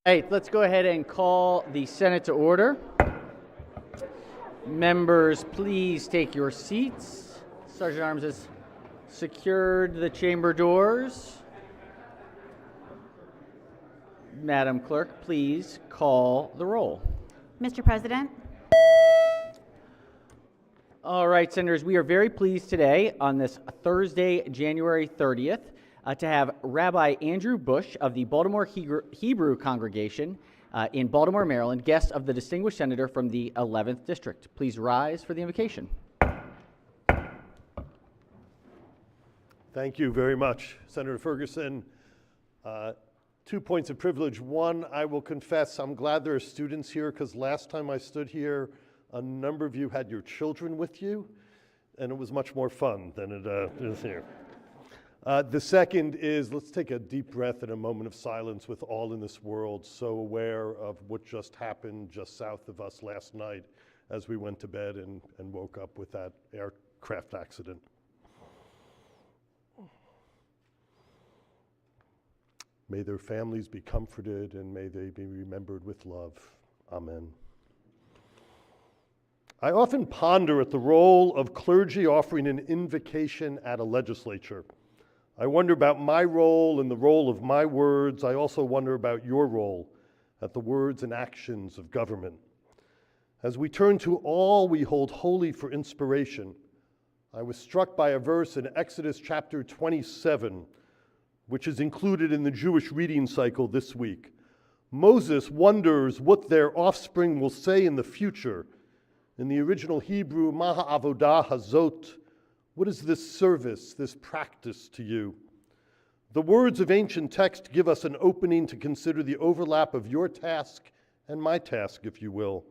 Hey, let's go ahead and call the Senate to order. Members, please take your seats. Sergeant Arms has secured the chamber doors. Madam Clerk, please call the roll. Mr. President, All right, Senators, we are very pleased today on this Thursday, January 30th, to have Rabbi Andrew Bush of the Baltimore Hebrew Congregation in Baltimore, Maryland, guest of the distinguished senator from the 11th District. Please rise for the invocation. Thank you very much, Senator Ferguson. 2 points of privilege. One, I will confess I'm glad there are students here because last time I stood here, a number of you had your children with you, and it was much more fun than it is here. The second is, let's take a deep breath and a moment of silence with all in this world so aware of what just happened just south of us last night as we went to bed and woke up with that aircraft accident. May their families be comforted and may they be remembered with love. Amen. I often ponder at the role of clergy offering an invocation at a legislature. I wonder about my role and the role of my words. I also wonder about your role at the words and actions of government. As we turn to all we hold holy for inspiration, I was struck by a verse in Exodus chapter 27, which is included in the Jewish reading cycle this week. Moses wonders what their offspring will say in the future. In the original Hebrew, Maha Avodah Hazot, what is this service, this practice to you? The words of ancient text give us an opening to consider the overlap of your task and my task, if you will,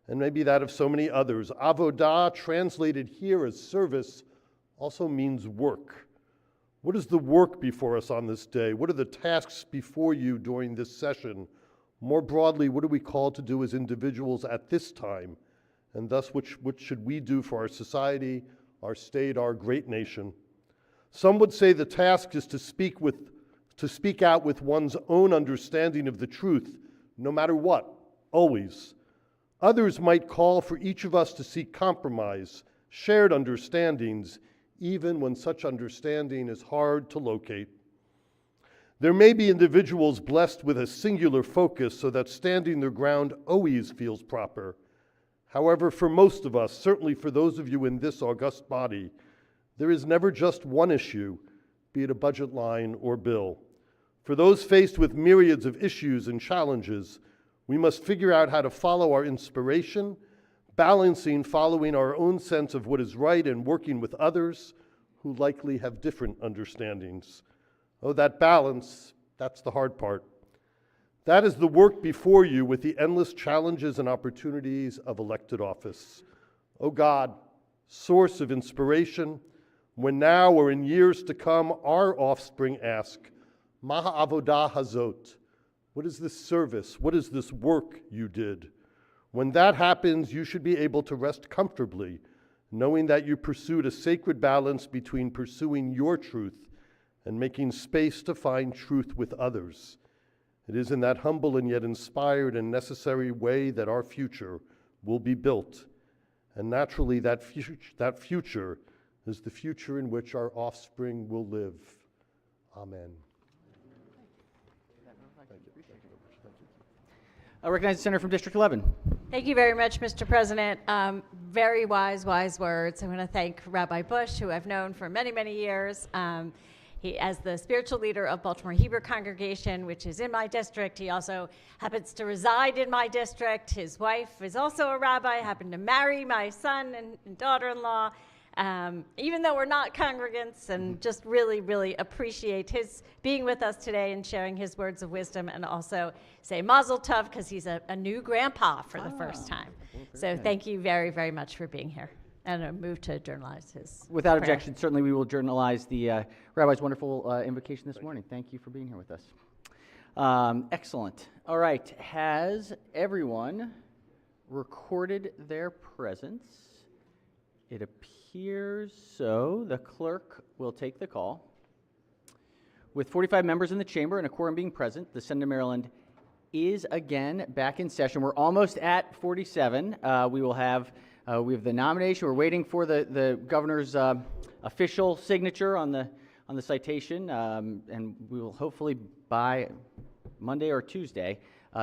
and maybe that of so many others. Avodah, translated here as service, also means work. What is the work before us on this day? What are the tasks before you during this session? More broadly, what are we called to do as individuals at this time? And thus, what should we do for our society, our state, our great nation? Some would say the task is to speak out with one's own understanding of the truth, no matter what, always. Others might call for each of us to seek compromise, shared understandings, even when such understanding is hard to locate. There may be individuals blessed with a singular focus so that standing their ground always feels proper. However, for most of us, certainly for those of you in this august body, there is never just one issue, be it a budget line or bill. For those faced with myriads of issues and challenges, we must figure out how to follow our inspiration, balancing following our own sense of what is right and working with others who likely have different understandings. Oh, that balance, that's the hard part. That is the work before you with the endless challenges and opportunities of elected office. Oh God, source of inspiration, when now or in years to come our offspring ask, Maha Avodah Hazot, what is this service? What is this work you did? When that happens, you should be able to rest comfortably, knowing that you pursued a sacred balance between pursuing your truth and making space to find truth with others. It is in that humble and yet inspired and necessary way that our future will be built. And naturally, that future is the future in which our offspring will live. Amen. I recognize the senator from District 11. thank you very much, Mr. President. Very wise words. I want to thank Rabbi Bush, who I've known for many, many years. He, as the spiritual leader of Baltimore Hebrew Congregation, which is in my district, he also happens to reside in my district. His wife is also a rabbi, happened to marry my son and daughter-in-law, even though we're not congregants, and just really, really appreciate his being with us today and sharing his words of wisdom, and also say mazel tov, because he's a new grandpa for the first time. So thank you very, very much for being here. And a move to journalize his Without prayer. objection, certainly we will journalize the Rabbi's wonderful invocation this morning. Thank you for being here with us. Excellent. All right. Has everyone recorded their presence? It appears so. The clerk will take the call. With 45 members in the chamber and a quorum being present, the Senate of Maryland is again back in session. We're almost at 47. We have the nomination. We're waiting for the governor's official signature on the citation, and we will hopefully by Monday or Tuesday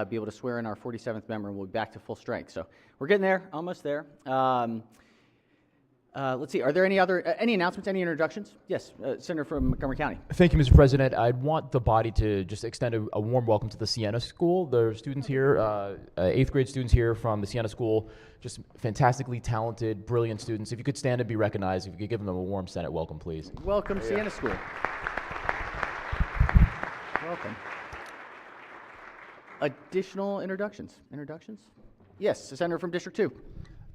be able to swear in our 47th member, and we'll be back to full strength. So we're getting there, almost there. Let's see. Are there any announcements, any introductions? Yes, Senator from Montgomery County. Thank you, Mr. President. I'd want the body to just extend a warm welcome to the Siena School. There are students here, 8th grade students here from the Siena School, just fantastically talented, brilliant students. If you could stand and be recognized, if you could give them a warm Senate welcome, please. Welcome, Siena School. Welcome. Additional introductions? Yes, the Senator from District 2.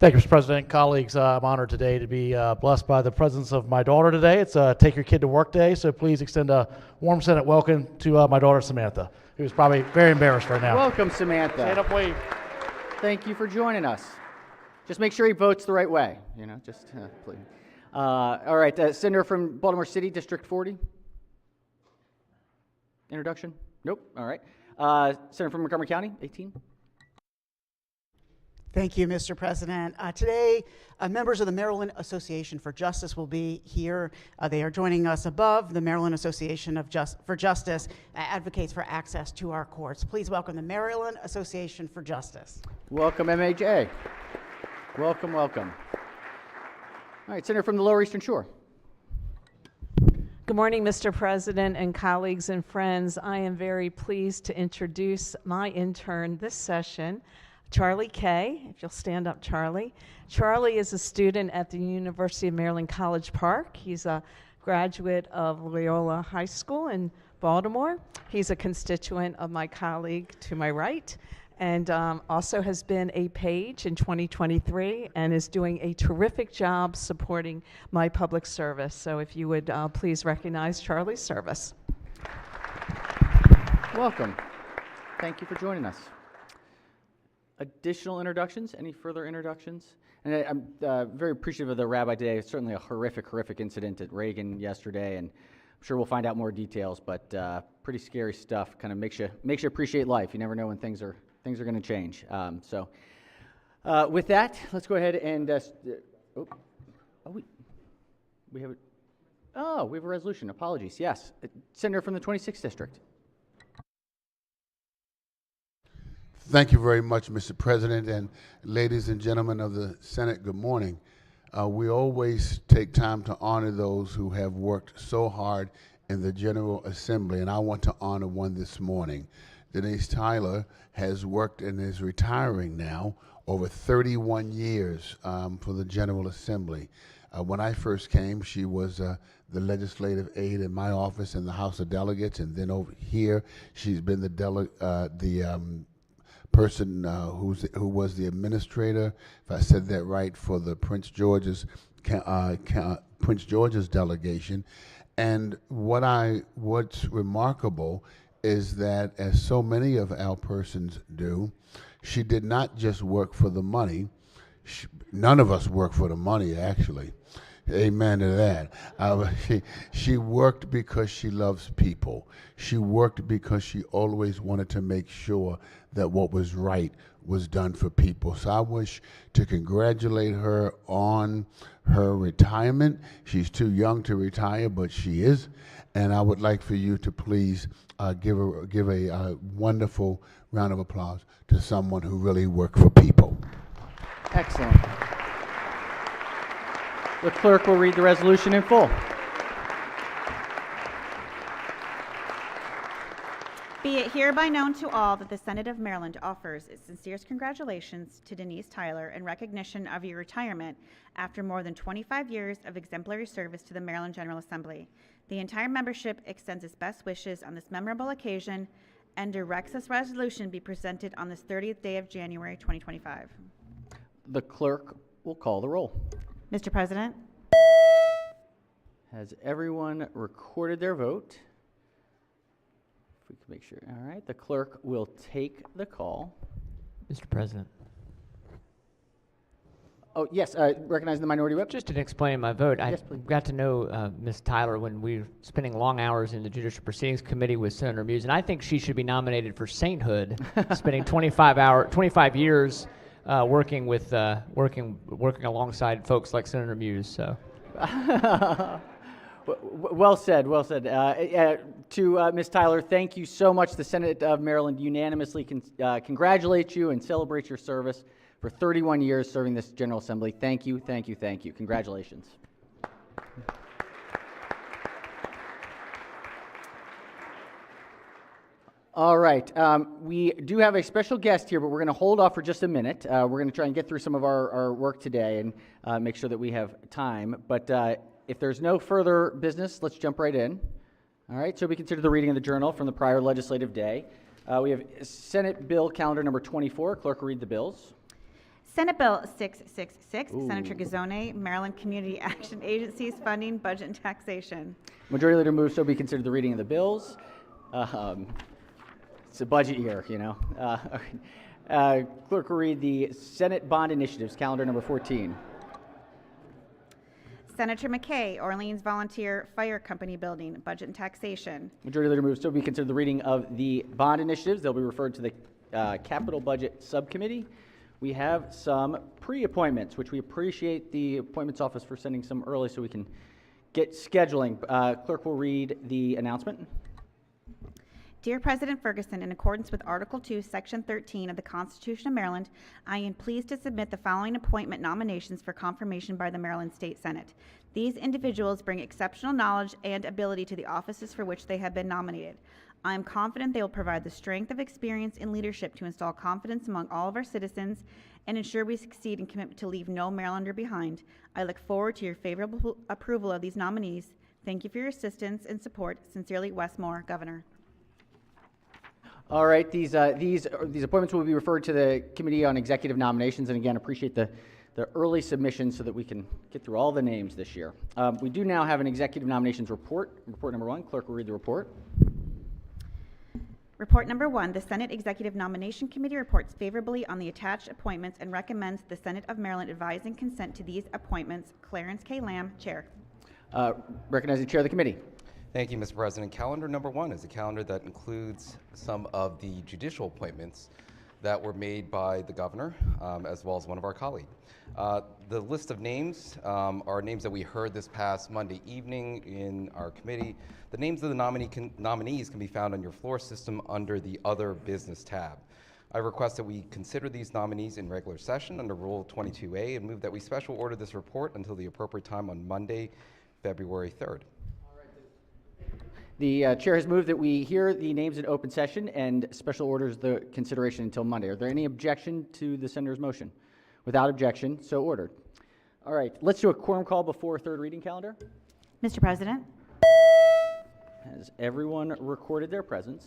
Thank you, Mr. President. Colleagues, I'm honored today to be blessed by the presence of my daughter today. It's Take Your Kid to Work Day, so please extend a warm Senate welcome to my daughter, Samantha, who's probably very embarrassed right now. Welcome, Samantha. Stand up, wave. Thank you for joining us. Just make sure he votes the right way, please. All right, Senator from Baltimore City, District 40. Introduction? Nope, all right. Senator from Montgomery County, 18. Thank you, Mr. President. Today, members of the Maryland Association for Justice will be here. They are joining us above. The Maryland Association for Justice advocates for access to our courts. Please welcome the Maryland Association for Justice. Welcome, MAJ. Welcome. All right, Senator from the Lower Eastern Shore. Good morning, Mr. President and colleagues and friends. I am very pleased to introduce my intern this session, Charlie Kay. If you'll stand up, Charlie. Charlie is a student at the University of Maryland College Park. He's a graduate of Loyola High School in Baltimore. He's a constituent of my colleague to my right, and also has been a page in 2023 and is doing a terrific job supporting my public service. So if you would please recognize Charlie's service. Welcome. Thank you for joining us. Additional introductions? Any further introductions? And I'm very appreciative of the rabbi today. It's certainly a horrific incident at Reagan yesterday, and I'm sure we'll find out more details, but pretty scary stuff. Kind of makes you appreciate life. You never know when things are going to change. With that, let's go ahead and we have a resolution. Apologies. Yes, Senator from the 26th District. Thank you very much, Mr. President, and ladies and gentlemen of the Senate, good morning. We always take time to honor those who have worked so hard in the General Assembly, and I want to honor one this morning. Denise Tyler has worked and is retiring now over 31 years for the General Assembly. When I first came, she was the legislative aide in my office in the House of Delegates, and then over here, she's been the person who was the administrator, if I said that right, for the Prince George's delegation. And what's remarkable is that, as so many of our persons do, she did not just work for the money. None of us work for the money, actually. Amen to that. She worked because she loves people. She worked because she always wanted to make sure that what was right was done for people. So I wish to congratulate her on her retirement. She's too young to retire, but she is. And I would like for you to please give a wonderful round of applause to someone who really worked for people. Excellent. The clerk will read the resolution in full. Be it hereby known to all that the Senate of Maryland offers its sincerest congratulations to Denise Tyler in recognition of your retirement after more than 25 years of exemplary service to the Maryland General Assembly. The entire membership extends its best wishes on this memorable occasion and directs this resolution be presented on this 30th day of January 2025. The clerk will call the roll. Mr. President. Has everyone recorded their vote? If we can make sure. All right, the clerk will take the call. Mr. President. Oh, yes, recognizing the minority whip. Just in explaining my vote, I Yes, please. got to know Ms. Tyler when we were spending long hours in the Judicial Proceedings Committee with Senator Muse, and I think she should be nominated for sainthood, spending 25 years working alongside folks like Senator Muse. So. Well said, well said. To Ms. Tyler, thank you so much. The Senate of Maryland unanimously congratulates you and celebrates your service for 31 years serving this General Assembly. Thank you, thank you, thank you. Congratulations. All right, we do have a special guest here, but we're going to hold off for just a minute. We're going to try and get through some of our work today and make sure that we have time. But if there's no further business, let's jump right in. All right, so we consider the reading of the journal from the prior legislative day. We have Senate Bill Calendar number 24. Clerk will read the bills. Senate Bill 666, Senator Gazzone, Maryland Community Action Agencies Funding, Budget and Taxation. Majority Leader moves so be considered the reading of the bills. It's a budget year, you know. Clerk will read the Senate Bond Initiatives, Calendar number 14. Senator McKay, Orleans Volunteer Fire Company Building, Budget and Taxation. Majority Leader moves so be considered the reading of the bond initiatives. They'll be referred to the Capital Budget Subcommittee. We have some pre-appointments, which we appreciate the Appointments Office for sending some early so we can get scheduling. Clerk will read the announcement. Dear President Ferguson, in accordance with Article 2, Section 13 of the Constitution of Maryland, I am pleased to submit the following appointment nominations for confirmation by the Maryland State Senate. These individuals bring exceptional knowledge and ability to the offices for which they have been nominated. I am confident they will provide the strength of experience and leadership to install confidence among all of our citizens and ensure we succeed in commitment to leave no Marylander behind. I look forward to your favorable approval of these nominees. Thank you for your assistance and support. Sincerely, Wes Moore, Governor. All right, these appointments will be referred to the Committee on Executive Nominations, and again, appreciate the early submissions so that we can get through all the names this year. We do now have an Executive Nominations report. Report number 1. Clerk will read the report. Report number 1, the Senate Executive Nomination Committee reports favorably on the attached appointments and recommends the Senate of Maryland advise and consent to these appointments. Clarence K. Lamb, Chair. Recognize the Chair of the Committee. Thank you, Mr. President. Calendar number 1 is a calendar that includes some of the judicial appointments that were made by the governor, as well as one of our colleagues. The list of names are names that we heard this past Monday evening in our committee. The names of the nominees can be found on your floor system under the Other Business tab. I request that we consider these nominees in regular session under Rule 22A and move that we special order this report until the appropriate time on Monday, February 3rd. The Chair has moved that we hear the names in open session and special orders the consideration until Monday. Are there any objection to the Senator's motion? Without objection, so ordered. All right, let's do a quorum call before third reading calendar. Mr. President? Has everyone recorded their presence?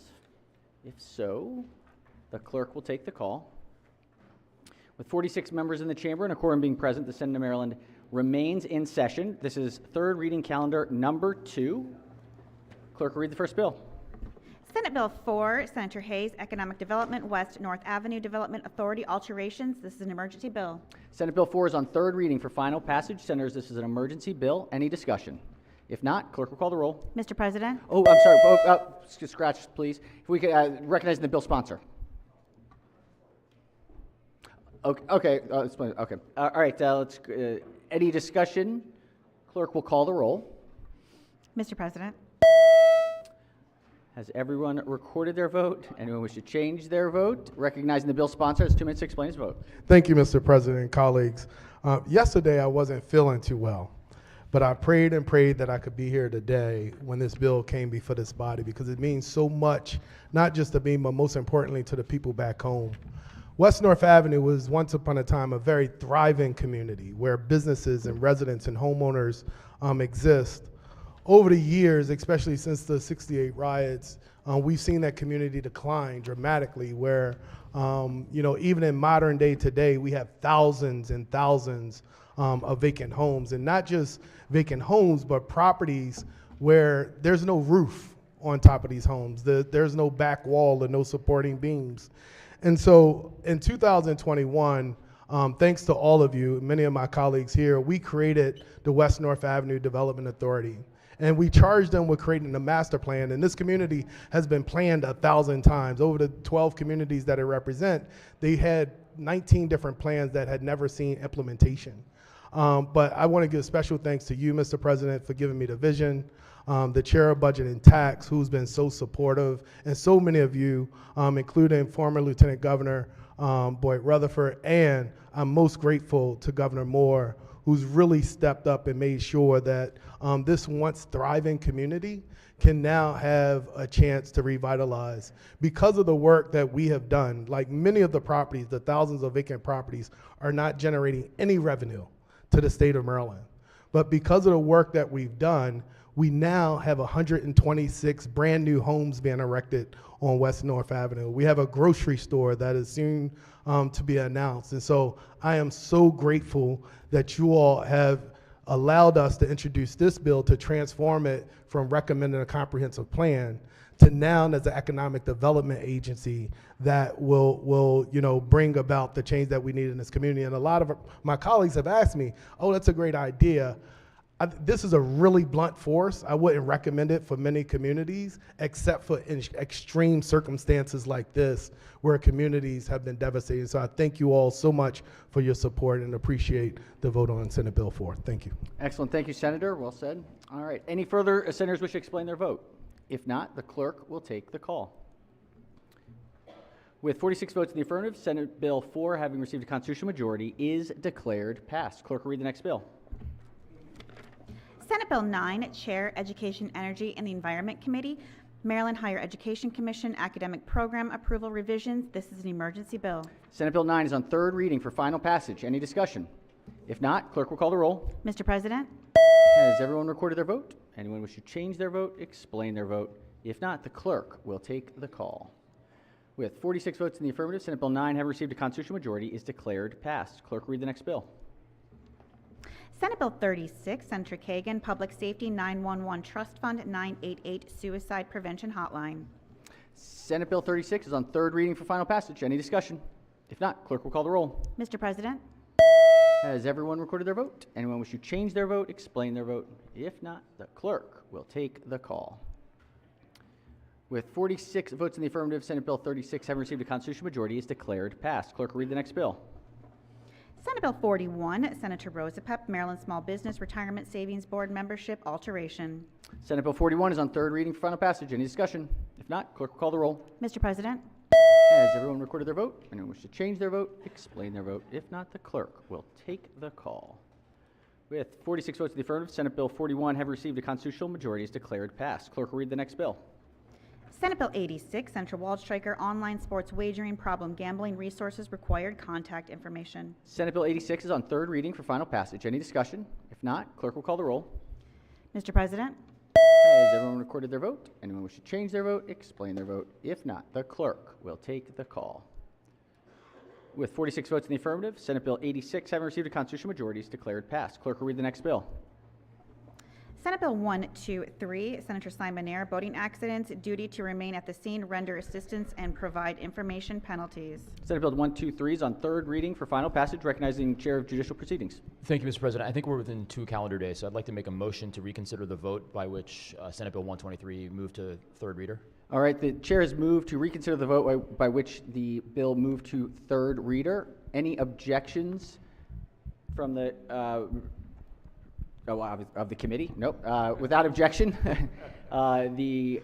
If so, the clerk will take the call. With 46 members in the chamber and a quorum being present, the Senate of Maryland remains in session. This is third reading calendar number 2. Clerk will read the first bill. Senate Bill 4, Senator Hayes, Economic Development, West North Avenue Development Authority alterations. This is an emergency bill. Senate Bill 4 is on third reading for final passage. Senators, this is an emergency bill. Any discussion? If not, clerk will call the roll. Mr. President? Oh, I'm sorry. Scratch, please. If we could recognize the bill sponsor. Okay. Okay. All right. Let's. Any discussion? Clerk will call the roll. Mr. President? Has everyone recorded their vote? Anyone wish to change their vote? Recognizing the bill sponsor has 2 minutes to explain his vote. Thank you, Mr. President and colleagues. Yesterday I wasn't feeling too well, but I prayed and prayed that I could be here today when this bill came before this body because it means so much, not just to me, but most importantly to the people back home. West North Avenue was once upon a time a very thriving community where businesses and residents and homeowners exist. Over the years, especially since the '68 riots, we've seen that community decline dramatically where, even in modern day today, we have thousands and thousands of vacant homes, and not just vacant homes, but properties where there's no roof on top of these homes. There's no back wall or no supporting beams. And so in 2021, Thanks to all of you, many of my colleagues here, we created the West North Avenue Development Authority. And we charged them with creating a master plan. And this community has been planned 1,000 times. Over the 12 communities that it represents, they had 19 different plans that had never seen implementation. But I want to give special thanks to you, Mr. President, for giving me the vision, the Chair of Budget and Tax, who's been so supportive, and so many of you, including former Lieutenant Governor Boyd Rutherford, and I'm most grateful to Governor Moore, who's really stepped up and made sure that this once thriving community can now have a chance to revitalize. Because of the work that we have done, like many of the properties, the thousands of vacant properties, are not generating any revenue to the state of Maryland. But because of the work that we've done, we now have 126 brand new homes being erected on West North Avenue. We have a grocery store that is soon to be announced. And so I am so grateful that you all have allowed us to introduce this bill to transform it from recommending a comprehensive plan to now as an economic development agency that will bring about the change that we need in this community. And a lot of my colleagues have asked me, oh, that's a great idea. This is a really blunt force. I wouldn't recommend it for many communities, except for in extreme circumstances like this, where communities have been devastated. So I thank you all so much for your support and appreciate the vote on Senate Bill 4. Thank you. Excellent. Thank you, Senator. Well said. All right. Any further senators wish to explain their vote? If not, the clerk will take the call. With 46 votes in the affirmative, Senate Bill 4, having received a constitutional majority, is declared passed. Clerk will read the next bill. Senate Bill 9, Chair, Education, Energy, and the Environment Committee, Maryland Higher Education Commission Academic Program Approval Revisions. This is an emergency bill. Senate Bill 9 is on third reading for final passage. Any discussion? If not, clerk will call the roll. Mr. President, Has everyone recorded their vote? Anyone wish to change their vote, explain their vote? If not, the clerk will take the call. With 46 votes in the affirmative, Senate Bill 9, having received a constitutional majority, is declared passed. Clerk will read the next bill. Senate Bill 36, Senator Kagan, Public Safety 911 Trust Fund 988 Suicide Prevention Hotline. Senate Bill 36 is on third reading for final passage. Any discussion? If not, clerk will call the roll. Mr. President, Has everyone recorded their vote? Anyone wish to change their vote, explain their vote? If not, the clerk will take the call. With 46 votes in the affirmative, Senate Bill 36, having received a constitutional majority, is declared passed. Clerk will read the next bill. Senate Bill 41, Senator Rosapep, Maryland Small Business Retirement Savings Board Membership Alteration. Senate Bill 41 is on third reading for final passage. Any discussion? If not, clerk will call the roll. Mr. President, Has everyone recorded their vote? Anyone wish to change their vote, explain their vote? If not, the clerk will take the call. With 46 votes in the affirmative, Senate Bill 41, having received a constitutional majority, is declared passed. Clerk will read the next bill. Senate Bill 86, Senator Waldstreicher, Online Sports Wagering Problem Gambling Resources Required Contact Information. Senate Bill 86 is on third reading for final passage. Any discussion? If not, clerk will call the roll. Mr. President, Has everyone recorded their vote? Anyone wish to change their vote, explain their vote? If not, the clerk will take the call. With 46 votes in the affirmative, Senate Bill 86, having received a constitutional majority, is declared passed. Clerk will read the next bill. Senate Bill 123, Senator Simon Air, Boating Accidents, Duty to Remain at the Scene, Render Assistance, and Provide Information Penalties. Senate Bill 123 is on third reading for final passage, recognizing Chair of Judicial Proceedings. Thank you, Mr. President. I think we're within 2 calendar days, so I'd like to make a motion to reconsider the vote by which Senate Bill 123 moved to third reader. All right, the chair has moved to reconsider the vote by which the bill moved to third reader. Any objections from the of the committee? Nope. Without objection, the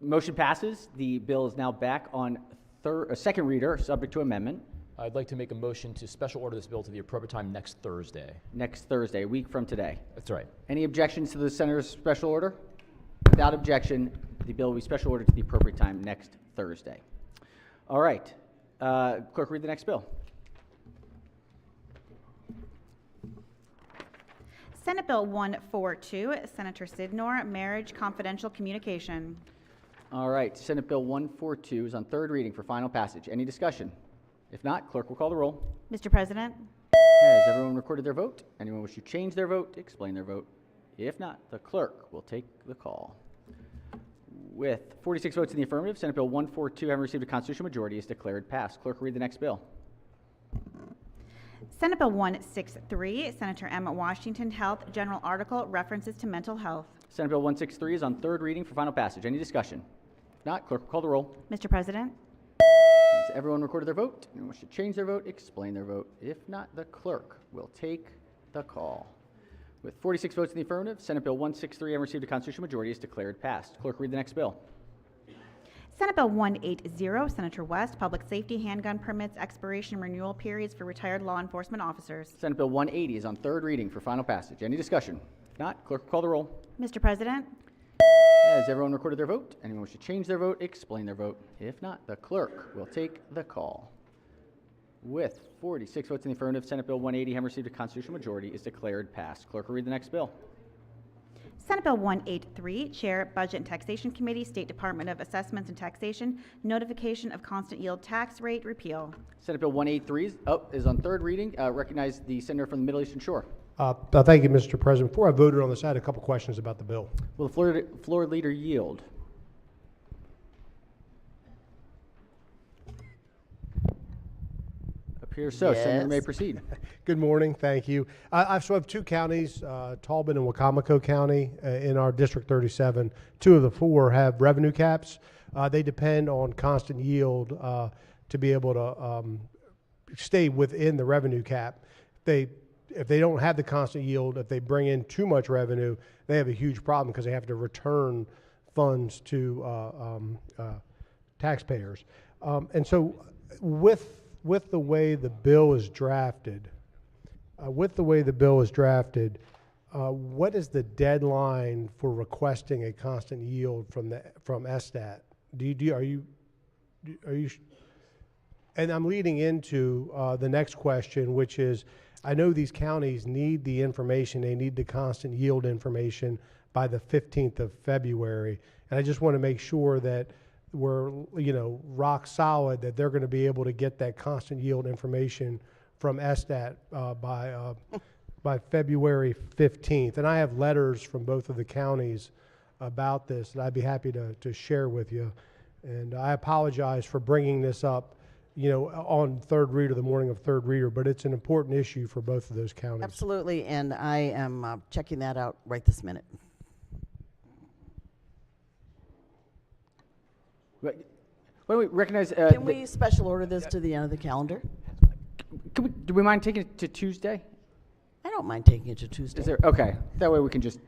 motion passes. The bill is now back on second reader, subject to amendment. I'd like to make a motion to special order this bill to the appropriate time next Thursday. Next Thursday, a week from today. That's right. Any objections to the senator's special order? Without objection, the bill will be special ordered to the appropriate time next Thursday. All right. Clerk, read the next bill. Senate Bill 142, Senator Sidnor, Marriage Confidential Communication. All right. Senate Bill 142 is on third reading for final passage. Any discussion? If not, clerk will call the roll. Mr. President, Has everyone recorded their vote? Anyone wish to change their vote, explain their vote? If not, the clerk will take the call. With 46 votes in the affirmative, Senate Bill 142, having received a constitutional majority, is declared passed. Clerk will read the next bill. Senate Bill 163, Senator Emma Washington, Health, General Article, references to mental health. Senate Bill 163 is on third reading for final passage. Any discussion? If not, clerk will call the roll. Mr. President, Has everyone recorded their vote? Anyone wish to change their vote, explain their vote? If not, the clerk will take the call. With 46 votes in the affirmative, Senate Bill 163, having received a constitutional majority, is declared passed. Clerk, read the next bill. Senate Bill 180, Senator West, Public Safety Handgun Permits, Expiration Renewal Periods for Retired Law Enforcement Officers. Senate Bill 180 is on third reading for final passage. Any discussion? If not, clerk will call the roll. Mr. President, Has everyone recorded their vote? Anyone wish to change their vote, explain their vote? If not, the clerk will take the call. With 46 votes in the affirmative, Senate Bill 180, having received a constitutional majority, is declared passed. Clerk will read the next bill. Senate Bill 183, Chair, Budget and Taxation Committee, State Department of Assessments and Taxation, Notification of Constant Yield Tax Rate Repeal. Senate Bill 183 is on third reading. Recognize the senator from the Middle Eastern Shore. Thank you, Mr. President. Before I voted on this, I had a couple questions about the bill. Will the floor leader yield? Appears so. Senator may proceed. Good morning. Thank you. I have two counties, Talbot and Wacomico County, in our District 37. Two of the four have revenue caps. They depend on constant yield to be able to stay within the revenue cap. If they don't have the constant yield, if they bring in too much revenue, they have a huge problem because they have to return funds to taxpayers. And so with the way the bill is drafted, what is the deadline for requesting a constant yield from SSTAT? Are you? And I'm leading into the next question, which is, I know these counties need the information. They need the constant yield information by the 15th of February, and I just want to make sure that we're, rock solid that they're going to be able to get that constant yield information from SSTAT by February 15th. And I have letters from both of the counties about this that I'd be happy to share with you. And I apologize for bringing this up, on third reader, the morning of third reader, but it's an important issue for both of those counties. Absolutely, and I am checking that out right this minute. Why don't we recognize? Can we special order this to the end of the calendar? Do we mind taking it to Tuesday? I don't mind taking it to Tuesday. Is there? Okay. That way we can just,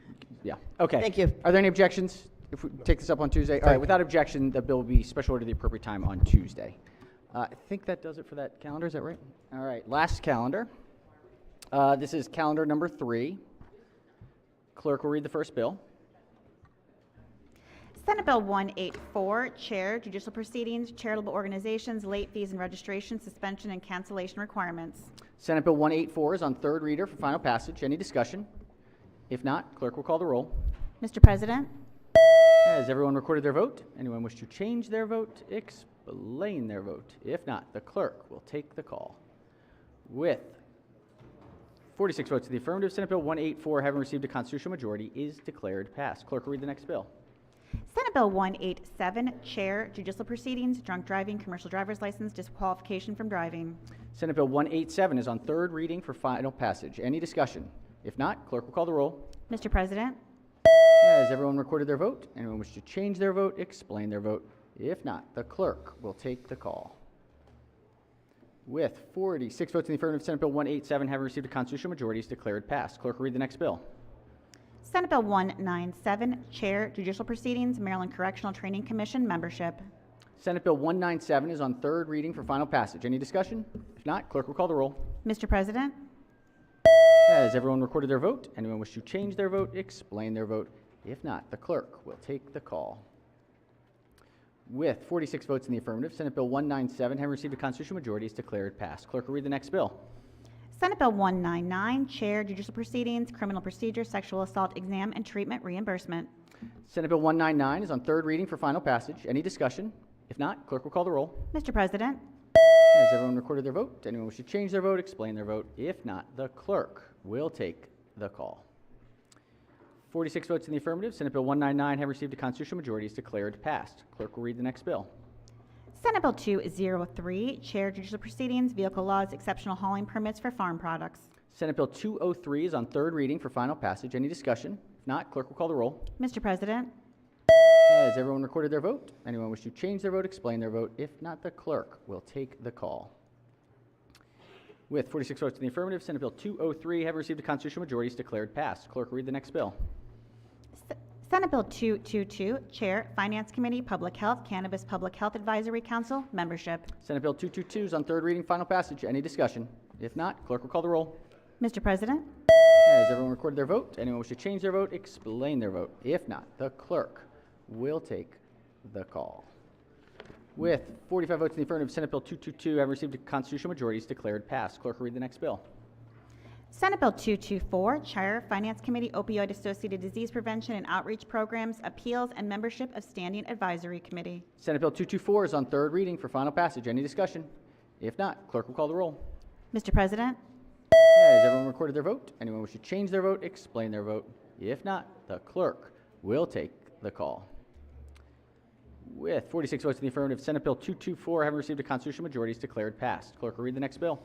yeah. Okay. Thank you. Are there any objections if we take this up on Tuesday? All right. Without objection, the bill will be special ordered at the appropriate time on Tuesday. I think that does it for that calendar. Is that right? All right. Last calendar. This is calendar number 3. Clerk will read the first bill. Senate Bill 184, Chair, Judicial Proceedings, Charitable Organizations, Late Fees and Registration, Suspension and Cancellation Requirements. Senate Bill 184 is on third reader for final passage. Any discussion? If not, clerk will call the roll. Mr. President, Has everyone recorded their vote? Anyone wish to change their vote? Explain their vote. If not, the clerk will take the call. With 46 votes to the affirmative, Senate Bill 184, having received a constitutional majority, is declared passed. Clerk will read the next bill. Senate Bill 187, Chair, Judicial Proceedings, Drunk Driving, Commercial Driver's License, Disqualification from Driving. Senate Bill 187 is on third reading for final passage. Any discussion? If not, clerk will call the roll. Mr. President, Has everyone recorded their vote? Anyone wish to change their vote? Explain their vote. If not, the clerk will take the call. With 46 votes in the affirmative, Senate Bill 187, having received a constitutional majority, is declared passed. Clerk will read the next bill. Senate Bill 197, Chair, Judicial Proceedings, Maryland Correctional Training Commission Membership. Senate Bill 197 is on third reading for final passage. Any discussion? If not, clerk will call the roll. Mr. President, Has everyone recorded their vote? Anyone wish to change their vote? Explain their vote. If not, the clerk will take the call. With 46 votes in the affirmative, Senate Bill 197, having received a constitutional majority, is declared passed. Clerk will read the next bill. Senate Bill 199, Chair, Judicial Proceedings, Criminal Procedure, Sexual Assault Exam and Treatment Reimbursement. Senate Bill 199 is on third reading for final passage. Any discussion? If not, clerk will call the roll. Mr. President, Has everyone recorded their vote? Anyone wish to change their vote? Explain their vote. If not, the clerk will take the call. 46 votes in the affirmative, Senate Bill 199, have received a constitutional majority, is declared passed. Clerk will read the next bill. Senate Bill 203, Chair, Judicial Proceedings, Vehicle Laws, Exceptional Hauling Permits for Farm Products. Senate Bill 203 is on third reading for final passage. Any discussion? If not, clerk will call the roll. Mr. President, Has everyone recorded their vote? Anyone wish to change their vote, explain their vote? If not, the clerk will take the call. With 46 votes in the affirmative, Senate Bill 203 having received a constitutional majority is declared passed. Clerk will read the next bill. Senate Bill 222, Chair, Finance Committee, Public Health, Cannabis Public Health Advisory Council, membership. Senate Bill 222 is on third reading, final passage. Any discussion? If not, clerk will call the roll. Mr. President, Has everyone recorded their vote? Anyone wish to change their vote, explain their vote? If not, the clerk will take the call. With 45 votes in the affirmative, Senate Bill 222 having received a constitutional majority is declared passed. Clerk will read the next bill. Senate Bill 224, Chair, Finance Committee, Opioid-Associated Disease Prevention and Outreach Programs, Appeals, and Membership of Standing Advisory Committee. Senate Bill 224 is on third reading for final passage. Any discussion? If not, clerk will call the roll. Mr. President, Has everyone recorded their vote? Anyone wish to change their vote, explain their vote? If not, the clerk will take the call. With 46 votes in the affirmative, Senate Bill 224 having received a constitutional majority is declared passed. Clerk will read the next bill.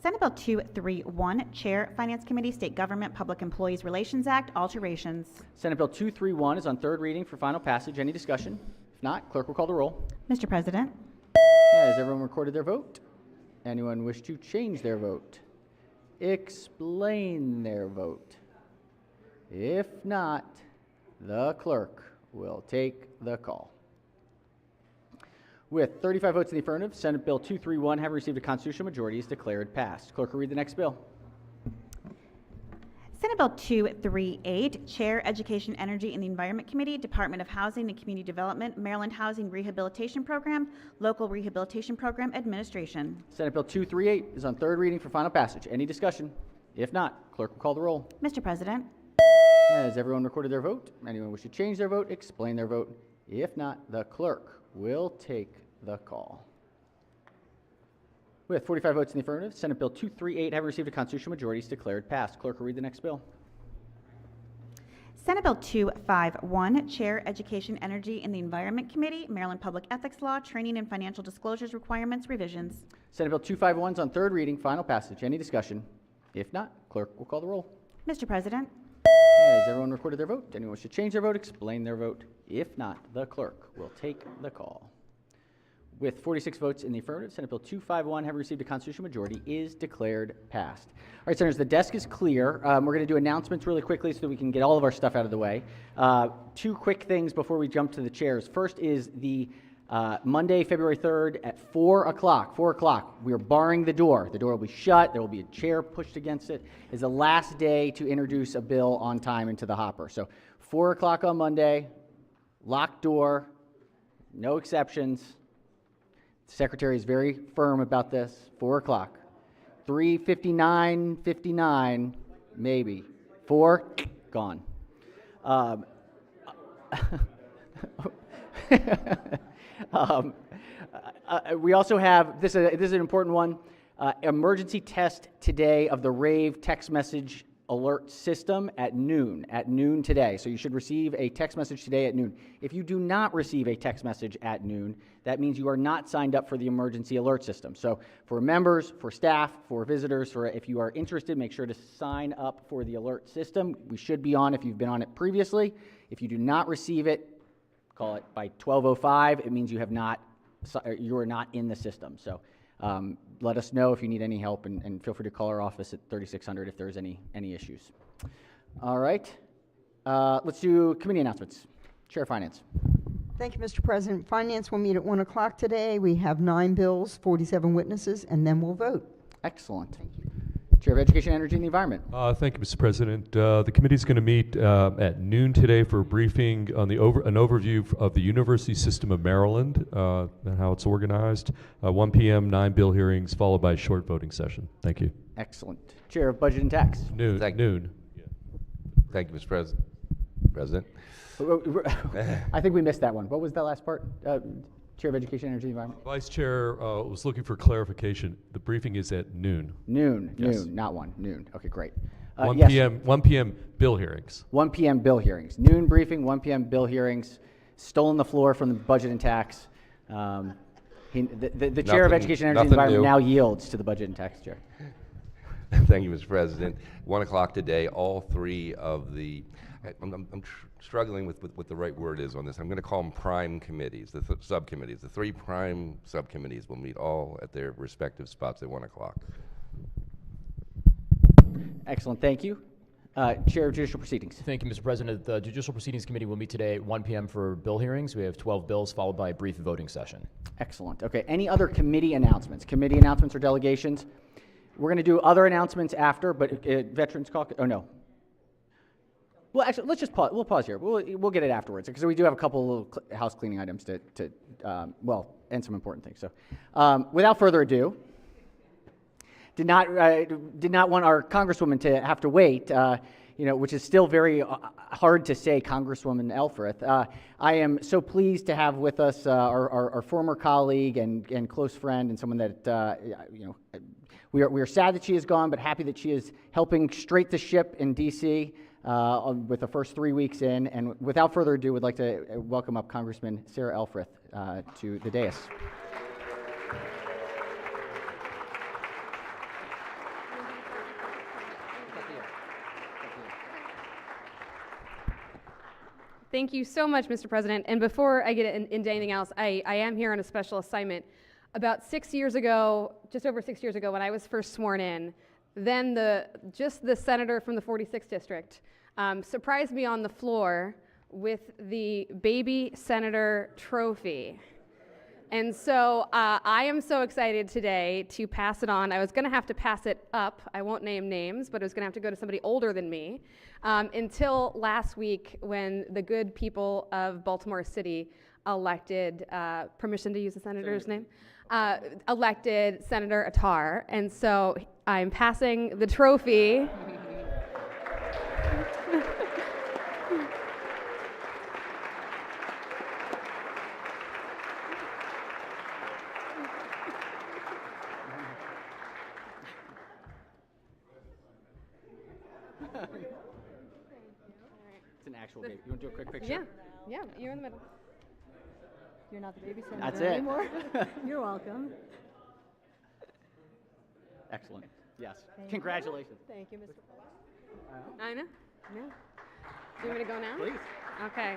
Senate Bill 231, Chair, Finance Committee, State Government Public Employees Relations Act, alterations. Senate Bill 231 is on third reading for final passage. Any discussion? If not, clerk will call the roll. Mr. President, Has everyone recorded their vote? Anyone wish to change their vote? Explain their vote? If not, the clerk will take the call. With 35 votes in the affirmative, Senate Bill 231 having received a constitutional majority is declared passed. Clerk will read the next bill. Senate Bill 238, Chair, Education, Energy, and the Environment Committee, Department of Housing and Community Development, Maryland Housing Rehabilitation Program, Local Rehabilitation Program Administration. Senate Bill 238 is on third reading for final passage. Any discussion? If not, clerk will call the roll. Mr. President, Has everyone recorded their vote? Anyone wish to change their vote, explain their vote? If not, the clerk will take the call. With 45 votes in the affirmative, Senate Bill 238 having received a constitutional majority is declared passed. Clerk will read the next bill. Senate Bill 251, Chair, Education, Energy, and the Environment Committee, Maryland Public Ethics Law, Training and Financial Disclosures Requirements, revisions. Senate Bill 251 is on third reading, final passage. Any discussion? If not, clerk will call the roll. Mr. President, Has everyone recorded their vote? Anyone wish to change their vote, explain their vote? If not, the clerk will take the call. With 46 votes in the affirmative, Senate Bill 251 having received a constitutional majority is declared passed. All right, Senators, the desk is clear. We're going to do announcements really quickly so that we can get all of our stuff out of the way. Two quick things before we jump to the chairs. First is the Monday, February 3rd at 4 o'clock. 4 o'clock. We are barring the door. The door will be shut. There will be a chair pushed against it. It's the last day to introduce a bill on time into the hopper. So 4 o'clock on Monday, locked door, no exceptions. The Secretary is very firm about this. 4 o'clock. 3:59, maybe. 4, gone. We also have, this is an important one, emergency test today of the Rave text message alert system at noon today. So you should receive a text message today at noon. If you do not receive a text message at noon, that means you are not signed up for the emergency alert system. So for members, for staff, for visitors, if you are interested, make sure to sign up for the alert system. We should be on if you've been on it previously. If you do not receive it, call it by 12:05. It means you are not in the system. So let us know if you need any help, and feel free to call our office at 3600 if there's any issues. All right. Let's do committee announcements. Chair of Finance. Thank you, Mr. President. Finance will meet at 1 o'clock today. We have 9 bills, 47 witnesses, and then we'll vote. Excellent. Chair of Education, Energy, and the Environment. Thank you, Mr. President. The committee is going to meet at noon today for a briefing on an overview of the University System of Maryland and how it's organized. 1 p.m., 9 bill hearings, followed by a short voting session. Thank you. Excellent. Chair of Budget and Tax. Noon. Thank you, Mr. President. I think we missed that one. What was that last part? Chair of Education, Energy, and Environment. Vice Chair was looking for clarification. The briefing is at noon. Noon, Yes. not 1. Noon. Okay, great. 1 yes. p.m. 1 p.m. bill hearings. 1 p.m. bill hearings. Noon briefing, 1 p.m. bill hearings. Stolen the floor from the Budget and Tax. The Chair of Nothing- Education, Energy, and nothing Environment new. now yields to the Budget and Tax Chair. Thank you, Mr. President. 1 o'clock today, all three of the, I'm struggling with what the right word is on this. I'm going to call them prime committees, the subcommittees. The 3 prime subcommittees will meet all at their respective spots at 1 o'clock. Excellent, thank you. Chair of Judicial Proceedings. Thank you, Mr. President. The Judicial Proceedings Committee will meet today at 1 p.m. for bill hearings. We have 12 bills, followed by a brief voting session. Excellent. Okay, any other committee announcements? Committee announcements or delegations? We're going to do other announcements after, but Veterans Caucus, oh no. Well, actually, let's just pause. We'll pause here. We'll get it afterwards because we do have a couple little house cleaning items and some important things. So, without further ado, did not want our Congresswoman to have to wait. Which is still very hard to say, Congresswoman Elfreth. I am so pleased to have with us our former colleague and close friend and someone that we are sad that she is gone, but happy that she is helping straight the ship in D.C. With the first 3 weeks in. And without further ado, would like to welcome up Congressman Sarah Elfreth to the dais. Thank you so much, Mr. President. And before I get into anything else, I am here on a special assignment. About 6 years ago, just over 6 years ago, when I was first sworn in, then the senator from the 46th district surprised me on the floor with the baby senator trophy. And so I am so excited today to pass it on. I was going to have to pass it up. I won't name names, but it was going to have to go to somebody older than me until last week when the good people of Baltimore City elected, permission to use the senator's name? Elected Senator Attar. And so I'm passing the trophy. It's an actual baby. You want to do a quick picture? Yeah, you're in the middle. You're not the baby senator That's it. anymore. You're welcome. Excellent. Yes. Thank Congratulations. You. Thank you, Mr. President. I know. Yeah. Do you want me to go now? Please. Okay.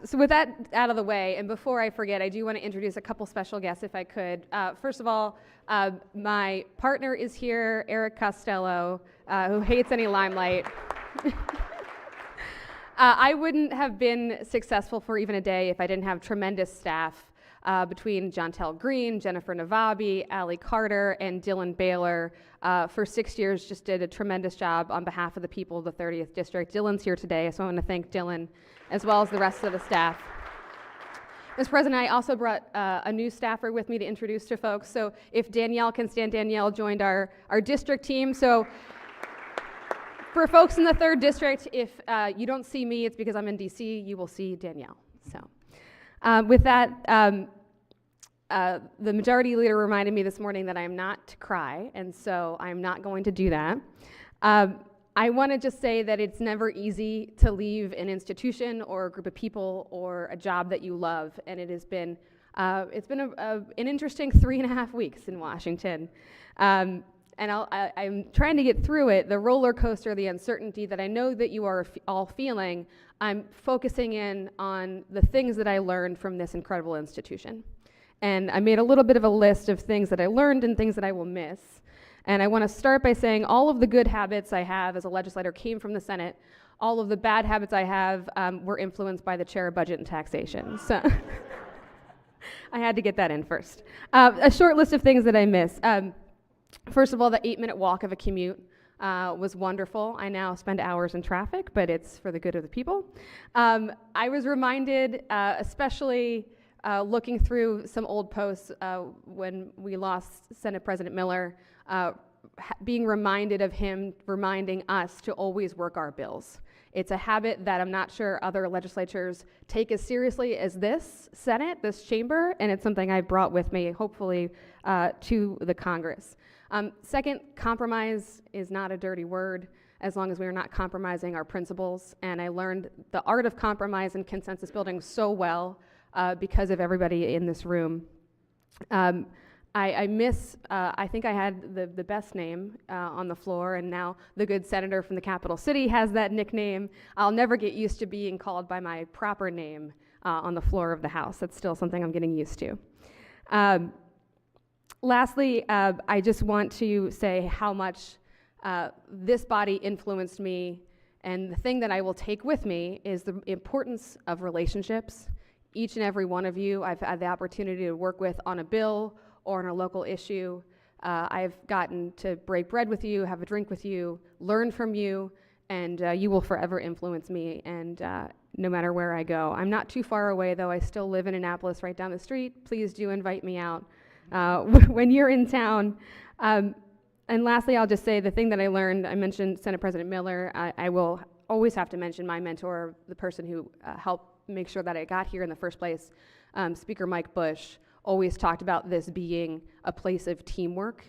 So with that out of the way, and before I forget, I do want to introduce a couple special guests if I could. First of all, my partner is here, Eric Costello, who hates any limelight. I wouldn't have been successful for even a day if I didn't have tremendous staff between Jontel Green, Jennifer Navabi, Allie Carter, and Dylan Baylor. For 6 years, just did a tremendous job on behalf of the people of the 30th District. Dylan's here today, so I want to thank Dylan as well as the rest of the staff. Mr. President, I also brought a new staffer with me to introduce to folks. So if Danielle can stand, Danielle joined our district team. So for folks in the 3rd District, if you don't see me, it's because I'm in DC. You will see Danielle. So with that, the majority leader reminded me this morning that I am not to cry, and so I'm not going to do that. I want to just say that it's never easy to leave an institution or a group of people or a job that you love, and it has been an interesting 3.5 weeks in Washington. And I'm trying to get through it, the roller coaster, the uncertainty that I know that you are all feeling. I'm focusing in on the things that I learned from this incredible institution. And I made a little bit of a list of things that I learned and things that I will miss. And I want to start by saying all of the good habits I have as a legislator came from the Senate. All of the bad habits I have were influenced by the chair of budget and taxation. So I had to get that in first. A short list of things that I miss. First of all, the 8-minute walk of a commute was wonderful. I now spend hours in traffic, but it's for the good of the people. I was reminded, especially looking through some old posts when we lost Senate President Miller, being reminded of him reminding us to always work our bills. It's a habit that I'm not sure other legislatures take as seriously as this Senate, this chamber, and it's something I brought with me, hopefully, to the Congress. Second, compromise is not a dirty word as long as we are not compromising our principles, and I learned the art of compromise and consensus building so well because of everybody in this room. I miss, I think I had the best name on the floor, and now the good senator from the capital city has that nickname. I'll never get used to being called by my proper name on the floor of the House. That's still something I'm getting used to. Lastly, I just want to say how much this body influenced me, and the thing that I will take with me is the importance of relationships. Each and every one of you I've had the opportunity to work with on a bill or on a local issue. I've gotten to break bread with you, have a drink with you, learn from you, and you will forever influence me, and no matter where I go. I'm not too far away, though. I still live in Annapolis right down the street. Please do invite me out when you're in town. And lastly, I'll just say the thing that I learned, I mentioned Senate President Miller. I will always have to mention my mentor, the person who helped make sure that I got here in the first place. Speaker Mike Bush always talked about this being a place of teamwork.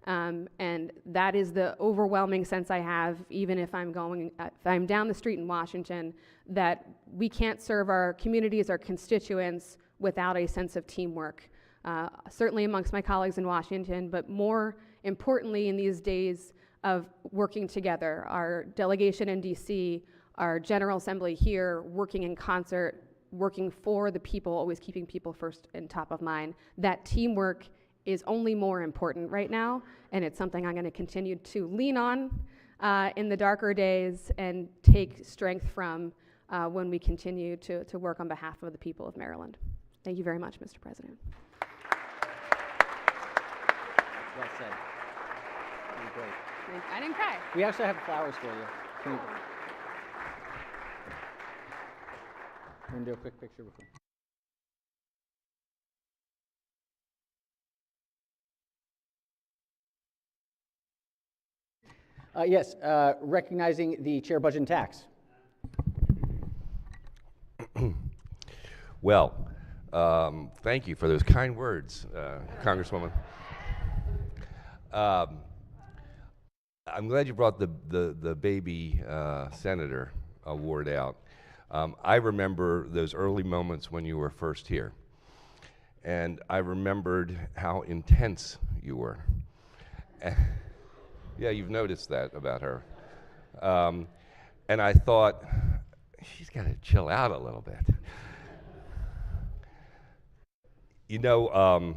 And that is the overwhelming sense I have, even if I'm down the street in Washington, that we can't serve our communities, our constituents, without a sense of teamwork. Certainly amongst my colleagues in Washington, but more importantly in these days of working together, our delegation in DC, our General Assembly here, working in concert, working for the people, always keeping people first and top of mind. That teamwork is only more important right now, and it's something I'm going to continue to lean on in the darker days and take strength from when we continue to work on behalf of the people of Maryland. Thank you very much, Mr. President. Well said. You're great. I didn't cry. We actually have flowers for you. Can we do a quick picture with you? Yes, recognizing the Chair Budget and Tax. Well, thank you for those kind words, Congresswoman. I'm glad you brought the baby senator award out. I remember those early moments when you were first here, and I remembered how intense you were. Yeah, you've noticed that about her. And I thought, she's got to chill out a little bit. You know,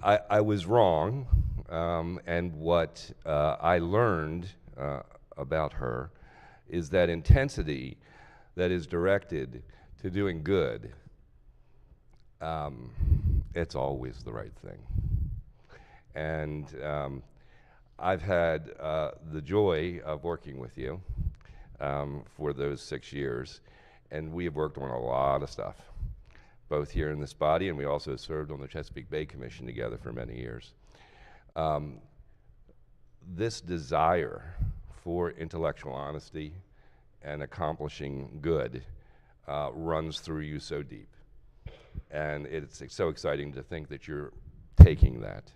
I was wrong, and what I learned about her is that intensity that is directed to doing good, it's always the right thing. And I've had the joy of working with you for those 6 years, and we have worked on a lot of stuff, both here in this body, and we also served on the Chesapeake Bay Commission together for many years. This desire for intellectual honesty and accomplishing good runs through you so deep. And it's so exciting to think that you're taking that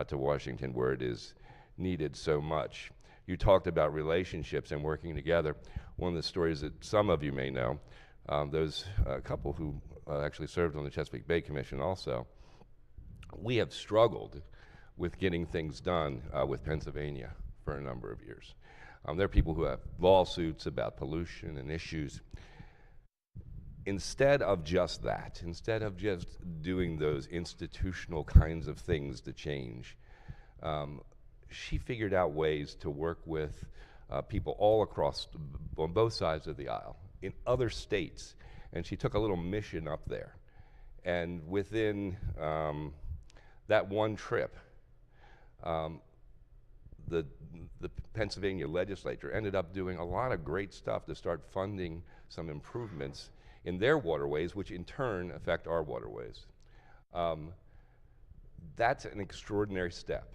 to Washington, where it is needed so much. You talked about relationships and working together. One of the stories that some of you may know, those couple who actually served on the Chesapeake Bay Commission also, we have struggled with getting things done with Pennsylvania for a number of years. There are people who have lawsuits about pollution and issues. Instead of just that, instead of just doing those institutional kinds of things to change, she figured out ways to work with people all across, on both sides of the aisle, in other states, and she took a little mission up there. And within that one trip, the Pennsylvania legislature ended up doing a lot of great stuff to start funding some improvements in their waterways, which in turn affect our waterways. That's an extraordinary step.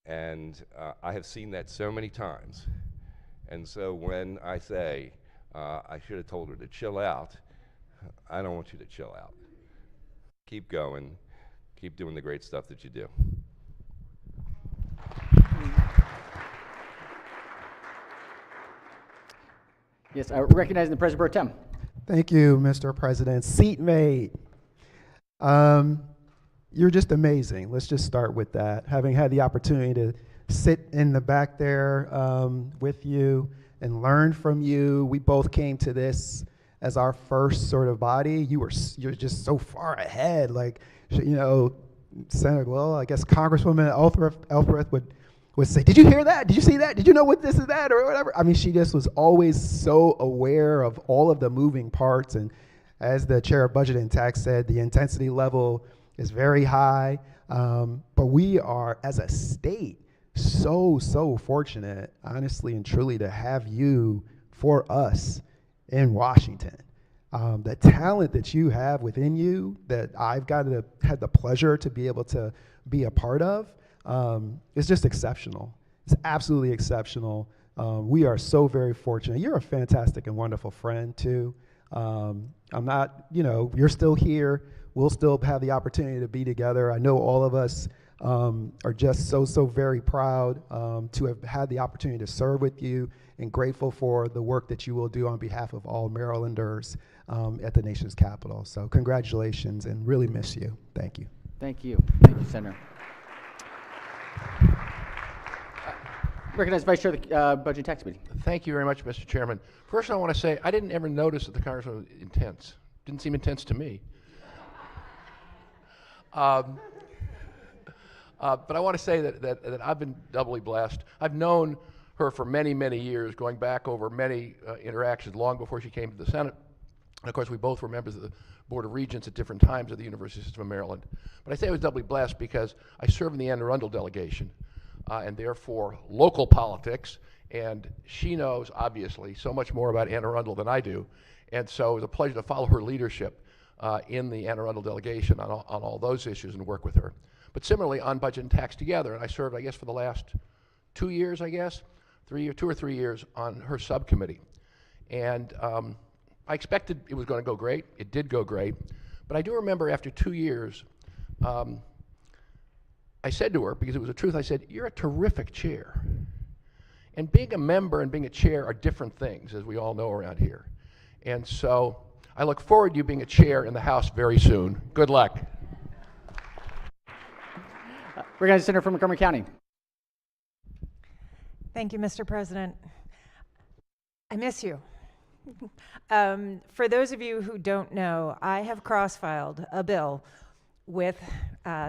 And I have seen that so many times. And so when I say, I should have told her to chill out, I don't want you to chill out. Keep going. Keep doing the great stuff that you do. Yes, recognizing the President Pro Tem. Thank you, Mr. President. Seatmate, you're just amazing. Let's just start with that. Having had the opportunity to sit in the back there with you and learn from you, we both came to this as our first sort of body. You're just so far ahead. Like, you know, Senator, well, I guess Congresswoman Elfreth would say, did you hear that? Did you see that? Did you know what this is that or whatever? I mean, she just was always so aware of all of the moving parts. And as the chair of Budget and Tax said, the intensity level is very high. But we are, as a state, so fortunate, honestly and truly, to have you for us in Washington. The talent that you have within you that I've had the pleasure to be able to be a part of is just exceptional. It's absolutely exceptional. We are so very fortunate. You're a fantastic and wonderful friend too. I'm not, you know, you're still here. We'll still have the opportunity to be together. I know all of us are just so very proud to have had the opportunity to serve with you and grateful for the work that you will do on behalf of all Marylanders at the nation's capital. So congratulations and really miss you. Thank you. Thank you. Thank you, Senator. Recognize Vice Chair of the Budget and Tax Committee. Thank you very much, Mr. Chairman. First, I want to say I didn't ever notice that the Congressman was intense. Didn't seem intense to me. But I want to say that I've been doubly blessed. I've known her for many years, going back over many interactions long before she came to the Senate. And of course, we both were members of the Board of Regents at different times of the University System of Maryland. But I say I was doubly blessed because I serve in the Anne Arundel delegation, and therefore local politics. And she knows, obviously, so much more about Anne Arundel than I do. And so it was a pleasure to follow her leadership in the Anne Arundel delegation on all those issues and work with her. But similarly on Budget and Tax together, and I served, I guess, for the last 2 years, I guess, 2 or 3 years on her subcommittee. And I expected it was going to go great. It did go great. But I do remember after 2 years, I said to her, because it was the truth, I said, you're a terrific chair. And being a member and being a chair are different things, as we all know around here. And so I look forward to you being a chair in the House very soon. Good luck. Recognize the Senator from Montgomery County. Thank you, Mr. President. I miss you. For those of you who don't know, I have cross-filed a bill with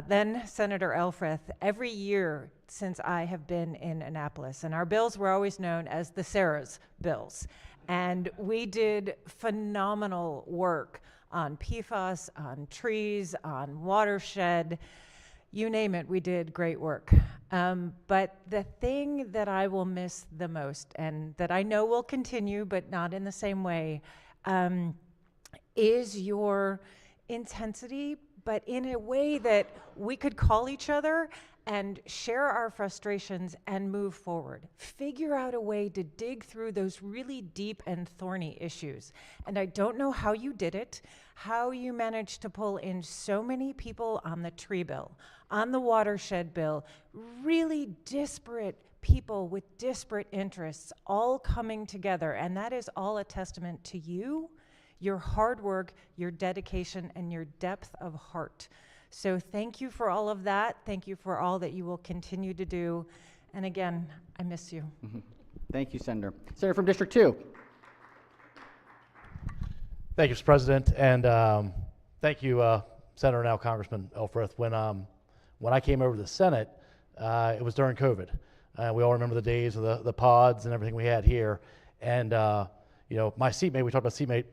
then Senator Elfreth every year since I have been in Annapolis. And our bills were always known as the Sarah's bills. And we did phenomenal work on PFAS, on trees, on watershed. You name it, we did great work. But the thing that I will miss the most, and that I know will continue, but not in the same way, is your intensity, but in a way that we could call each other and share our frustrations and move forward. Figure out a way to dig through those really deep and thorny issues. And I don't know how you did it, how you managed to pull in so many people on the tree bill, on the watershed bill, really disparate people with disparate interests all coming together. And that is all a testament to you, your hard work, your dedication, and your depth of heart. So thank you for all of that. Thank you for all that you will continue to do. And again, I miss you. Thank you, Senator. Senator from District 2. Thank you, Mr. President, and thank you, Senator, now Congressman Elfreth. When I came over to the Senate, it was during COVID. We all remember the days of the pods and everything we had here. And you know, my seatmate, we talked about seatmate,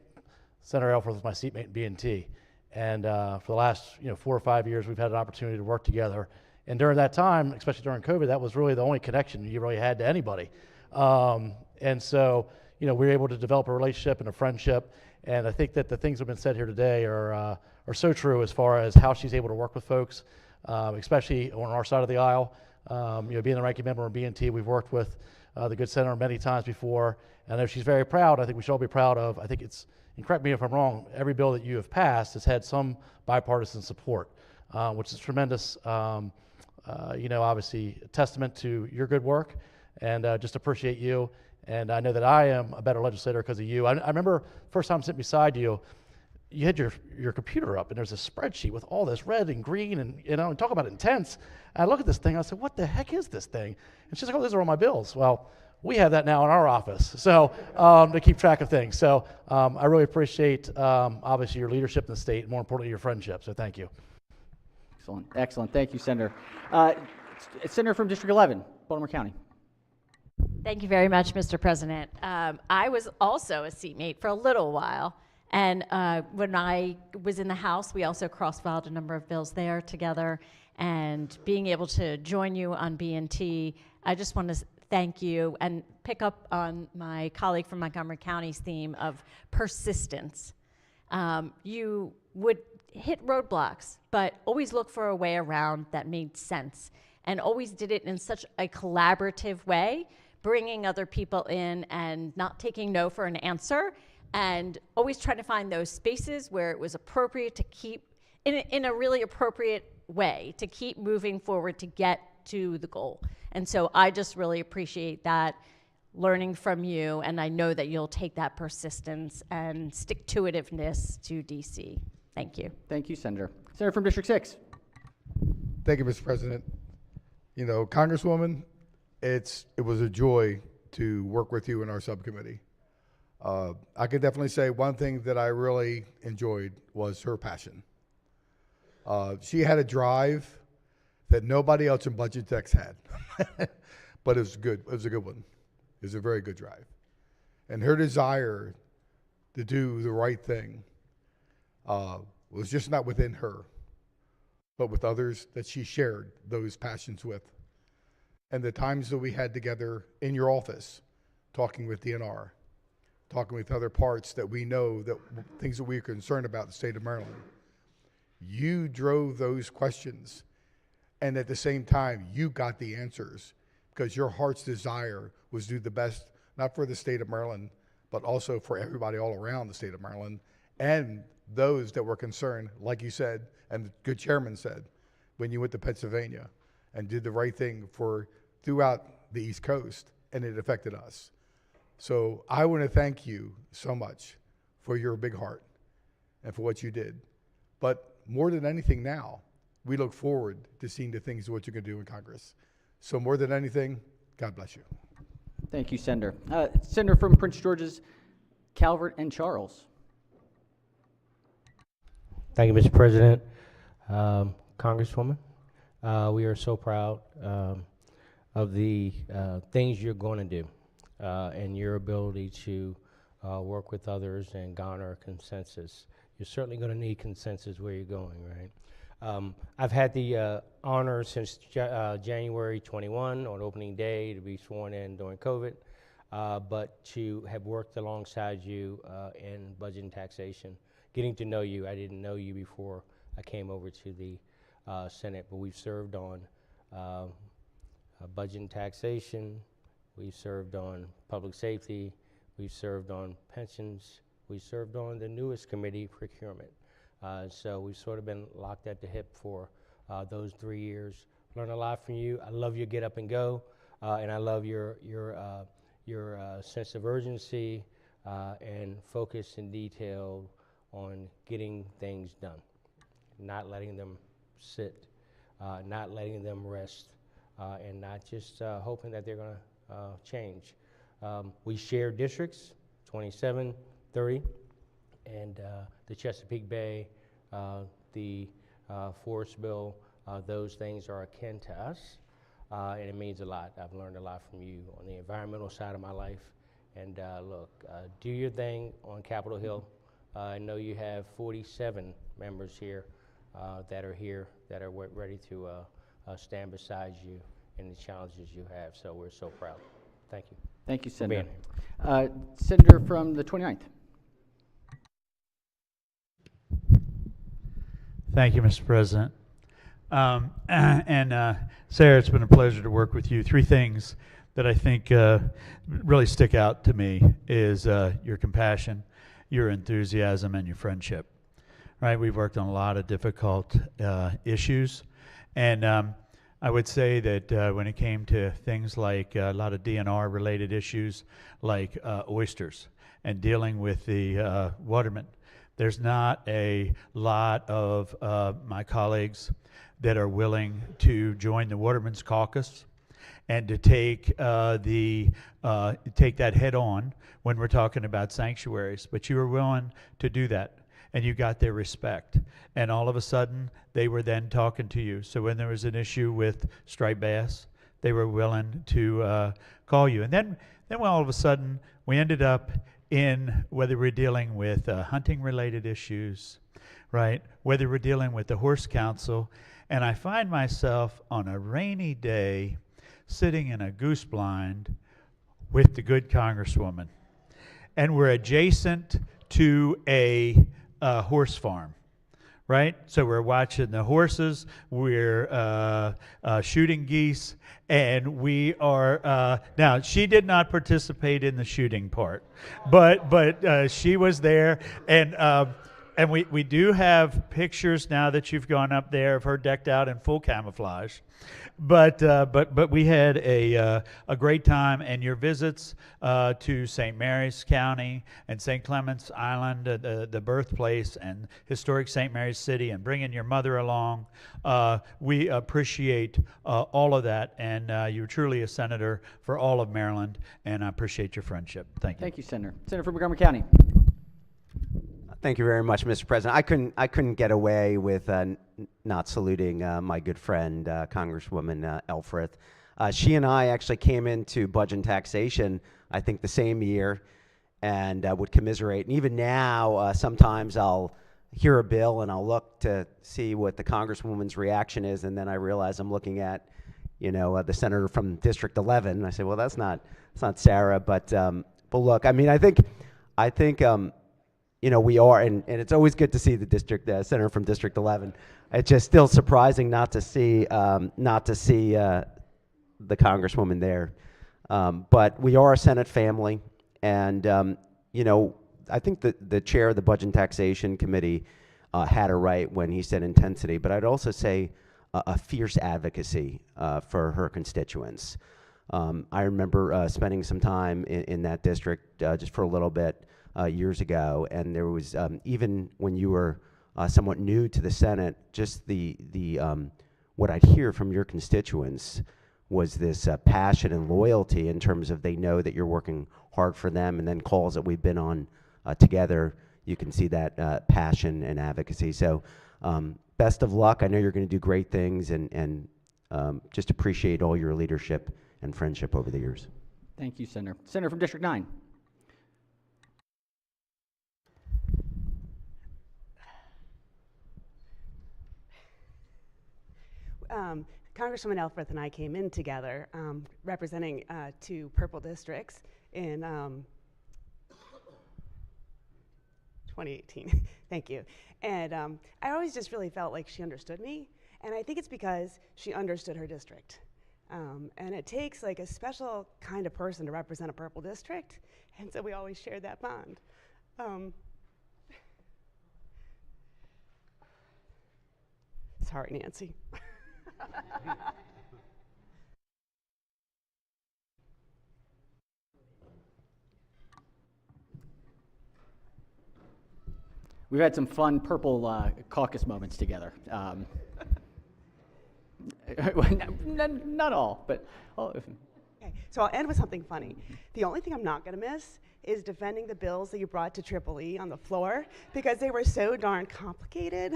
Senator Elfreth was my seatmate in B&T. And for the last 4 or 5 years, we've had an opportunity to work together. And during that time, especially during COVID, that was really the only connection you really had to anybody. And so, we were able to develop a relationship and a friendship. And I think that the things that have been said here today are so true as far as how she's able to work with folks, especially on our side of the aisle. Being the ranking member of B&T, we've worked with the good senator many times before. And I know she's very proud. I think we should all be proud of. I think it's, and correct me if I'm wrong, every bill that you have passed has had some bipartisan support, which is tremendous. Obviously, a testament to your good work, and just appreciate you. And I know that I am a better legislator because of you. I remember first time sitting beside you, you had your computer up and there's a spreadsheet with all this red and green and, and talk about intense. And I look at this thing, I said, what the heck is this thing? And she's like, oh, these are all my bills. Well, we have that now in our office, so to keep track of things. So I really appreciate, obviously, your leadership in the state, and more importantly, your friendship. So thank you. Excellent. Excellent. Thank you, Senator. Senator from District 11, Baltimore County. Thank you very much, Mr. President. I was also a seatmate for a little while. And when I was in the House, we also cross-filed a number of bills there together. And being able to join you on B&T, I just want to thank you and pick up on my colleague from Montgomery County's theme of persistence. You would hit roadblocks, but always look for a way around that made sense, and always did it in such a collaborative way, bringing other people in and not taking no for an answer, and always trying to find those spaces where it was appropriate to keep, in a really appropriate way, to keep moving forward to get to the goal. And so I just really appreciate that, learning from you, and I know that you'll take that persistence and stick-to-itiveness to DC. Thank you. Thank you, Senator. Senator from District 6. Thank you, Mr. President. Congresswoman, it was a joy to work with you in our subcommittee. I could definitely say one thing that I really enjoyed was her passion. She had a drive that nobody else in Budget Text had, but it was good. It was a good one. It was a very good drive. And her desire to do the right thing was just not within her, but with others that she shared those passions with. And the times that we had together in your office, talking with DNR, talking with other parts that we know that things that we're concerned about in the state of Maryland, you drove those questions. And at the same time, you got the answers because your heart's desire was to do the best, not for the state of Maryland, but also for everybody all around the state of Maryland and those that were concerned, like you said, and the good chairman said, when you went to Pennsylvania and did the right thing throughout the East Coast, and it affected us. So I want to thank you so much for your big heart and for what you did. But more than anything now, we look forward to seeing the things what you can do in Congress. So more than anything, God bless you. Thank you, Senator. Senator from Prince George's, Calvert and Charles. Thank you, Mr. President. Congresswoman, we are so proud of the things you're going to do and your ability to work with others and garner consensus. You're certainly going to need consensus where you're going, right? I've had the honor since January 21 on opening day to be sworn in during COVID, but to have worked alongside you in budget and taxation, getting to know you. I didn't know you before I came over to the Senate, but we've served on budget and taxation, we've served on public safety, we've served on pensions, we served on the newest committee, procurement. So we've sort of been locked at the hip for those 3 years. Learned a lot from you. I love your get up and go, and I love your sense of urgency and focus and detail on getting things done, not letting them sit, not letting them rest, and not just hoping that they're going to change. We share districts, 27, 30, and the Chesapeake Bay, the Forestville, those things are akin to us, and it means a lot. I've learned a lot from you on the environmental side of my life. And look, do your thing on Capitol Hill. I know you have 47 members here that are ready to stand beside you in the challenges you have. So we're so proud. Thank you. Thank you, for being Senator. here. Senator from the 29th. Thank you, Mr. President. Sarah, it's been a pleasure to work with you. 3 things that I think really stick out to me is your compassion, your enthusiasm, and your friendship. Right? We've worked on a lot of difficult issues, and I would say that when it came to things like a lot of DNR-related issues, like oysters, and dealing with the watermen, there's not a lot of my colleagues that are willing to join the Watermen's Caucus and to take take that head on when we're talking about sanctuaries. But you were willing to do that, and you got their respect. And all of a sudden, they were then talking to you. So when there was an issue with striped bass, they were willing to call you. And then all of a sudden, we ended up in whether we're dealing with hunting-related issues, right? Whether we're dealing with the Horse Council, and I find myself on a rainy day sitting in a goose blind with the good Congresswoman, and we're adjacent to a horse farm, right? So we're watching the horses, we're shooting geese, and we are, now she did not participate in the shooting part, but she was there, and we do have pictures now that you've gone up there of her decked out in full camouflage. But we had a great time, and your visits to St. Mary's County and St. Clements Island, the birthplace, and historic St. Mary's City, and bringing your mother along, we appreciate all of that, and you're truly a senator for all of Maryland, and I appreciate your friendship. Thank you. Thank you, Senator. Senator from Montgomery County. Thank you very much, Mr. President. I couldn't get away with not saluting my good friend, Congresswoman Elfreth. She and I actually came into Budget and Taxation, I think, the same year, and would commiserate. And even now, sometimes I'll hear a bill and I'll look to see what the Congresswoman's reaction is, and then I realize I'm looking at, the senator from District 11. And I say, well, that's not Sarah. But look, I mean, I think. We are, and it's always good to see the senator from District 11. It's just still surprising not to see the Congresswoman there. But we are a Senate family, and I think the chair of the Budget and Taxation Committee had it right when he said intensity. But I'd also say a fierce advocacy for her constituents. I remember spending some time in that district just for a little bit. Years ago, and there was even when you were somewhat new to the Senate, just the what I'd hear from your constituents was this passion and loyalty in terms of they know that you're working hard for them, and then calls that we've been on together, you can see that passion and advocacy. So best of luck. I know you're going to do great things, and just appreciate all your leadership and friendship over the years. Thank you, Senator. Senator from District 9. Congresswoman Elfreth and I came in together representing two purple districts in 2018. Thank you. And I always just really felt like she understood me, and I think it's because she understood her district. And it takes like a special kind of person to represent a purple district, and so we always shared that bond. Sorry, Nancy. We've had some fun purple caucus moments together. Not all, but all. Okay, so I'll end with something funny. The only thing I'm not going to miss is defending the bills that you brought to Triple E on the floor, because they were so darn complicated.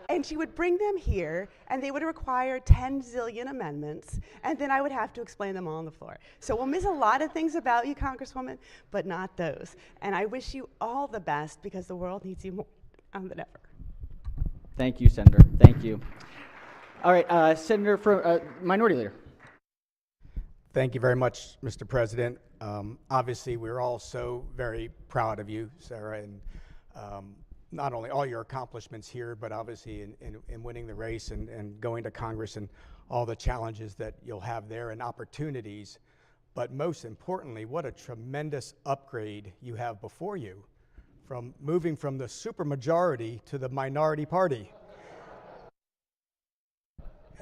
And she would bring them here, and they would require 10 zillion amendments, and then I would have to explain them all on the floor. So we'll miss a lot of things about you, Congresswoman, but not those. And I wish you all the best, because the world needs you more than ever. Thank you, Senator. Thank you. All right, Senator from Minority Leader. Thank you very much, Mr. President. Obviously, we're all so very proud of you, Sarah, and not only all your accomplishments here, but obviously in winning the race and going to Congress and all the challenges that you'll have there and opportunities. But most importantly, what a tremendous upgrade you have before you, from moving from the supermajority to the minority party.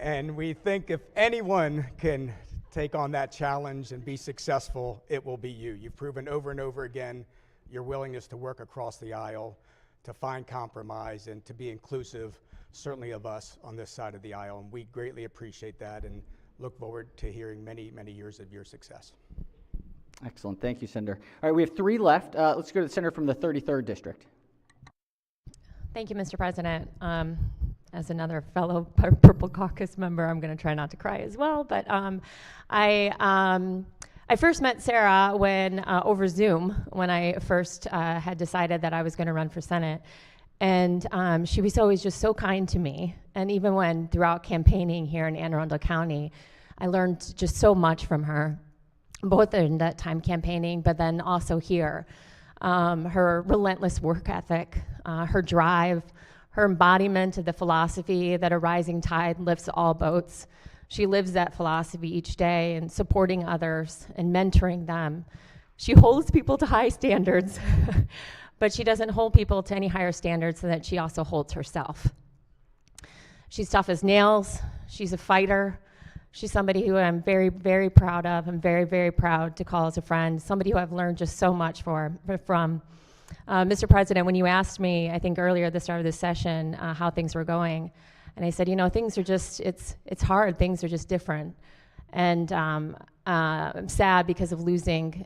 And we think if anyone can take on that challenge and be successful, it will be you. You've proven over and over again your willingness to work across the aisle, to find compromise, and to be inclusive, certainly of us on this side of the aisle. And we greatly appreciate that and look forward to hearing many, many years of your success. Excellent. Thank you, Senator. All right, we have 3 left. Let's go to the senator from the 33rd District. Thank you, Mr. President. As another fellow Purple Caucus member, I'm going to try not to cry as well. But I first met Sarah when over Zoom when I first had decided that I was going to run for Senate. And she was always just so kind to me. And even when throughout campaigning here in Anne Arundel County, I learned just so much from her, both in that time campaigning, but then also here. Her relentless work ethic, her drive, her embodiment of the philosophy that a rising tide lifts all boats. She lives that philosophy each day and supporting others and mentoring them. She holds people to high standards, but she doesn't hold people to any higher standards than that she also holds herself. She's tough as nails. She's a fighter. She's somebody who I'm very, very proud of. I'm very, very proud to call as a friend, somebody who I've learned just so much from. Mr. President, when you asked me, I think earlier at the start of this session, how things were going, and I said, you know, things are just, it's hard, things are just different. And I'm sad because of losing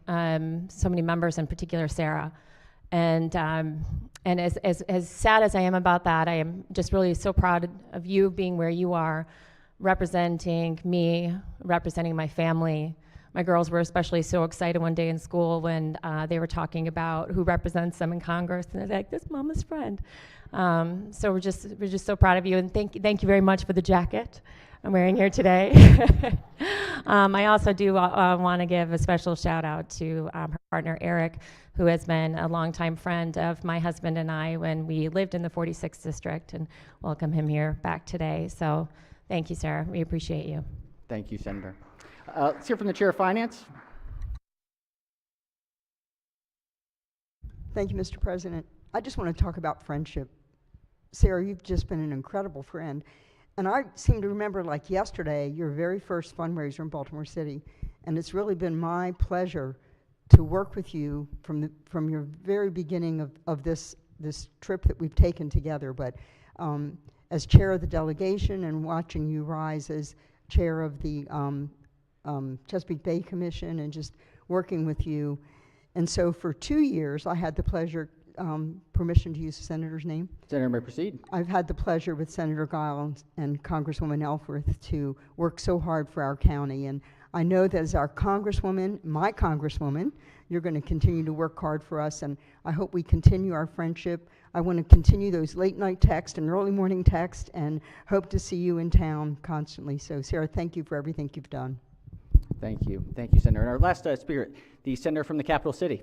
so many members, in particular Sarah. And as sad as I am about that, I am just really so proud of you being where you are, representing me, representing my family. My girls were especially so excited one day in school when they were talking about who represents them in Congress, and they're like, "This Mama's friend." So we're just so proud of you, and thank you very much for the jacket I'm wearing here today. I also do want to give a special shout out to her partner Eric, who has been a longtime friend of my husband and I when we lived in the 46th district, and welcome him here back today. So thank you, Sarah. We appreciate you. Thank you, Senator. Let's hear from the Chair of Finance. Thank you, Mr. President. I just want to talk about friendship. Sarah, you've just been an incredible friend. And I seem to remember, like yesterday, your very first fundraiser in Baltimore City. And it's really been my pleasure to work with you from your very beginning of this trip that we've taken together. But as chair of the delegation and watching you rise as chair of the Chesapeake Bay Commission and just working with you. And so for 2 years, I had the pleasure, permission to use the senator's name? Senator may proceed. I've had the pleasure with Senator Guile and Congresswoman Elfreth to work so hard for our county. And I know that as our Congresswoman, my Congresswoman, you're going to continue to work hard for us. And I hope we continue our friendship. I want to continue those late night texts and early morning texts and hope to see you in town constantly. So Sarah, thank you for everything you've done. Thank you. Thank you, Senator. And our last speaker, the senator from the capital city.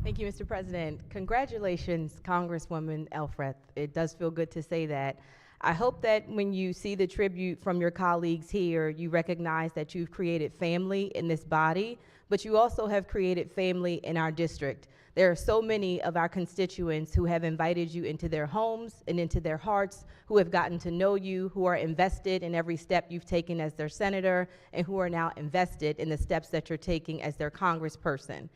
Thank you, Mr. President. Congratulations, Congresswoman Elfreth. It does feel good to say that. I hope that when you see the tribute from your colleagues here, you recognize that you've created family in this body, but you also have created family in our district. There are so many of our constituents who have invited you into their homes and into their hearts, who have gotten to know you, who are invested in every step you've taken as their senator, and who are now invested in the steps that you're taking as their congressperson.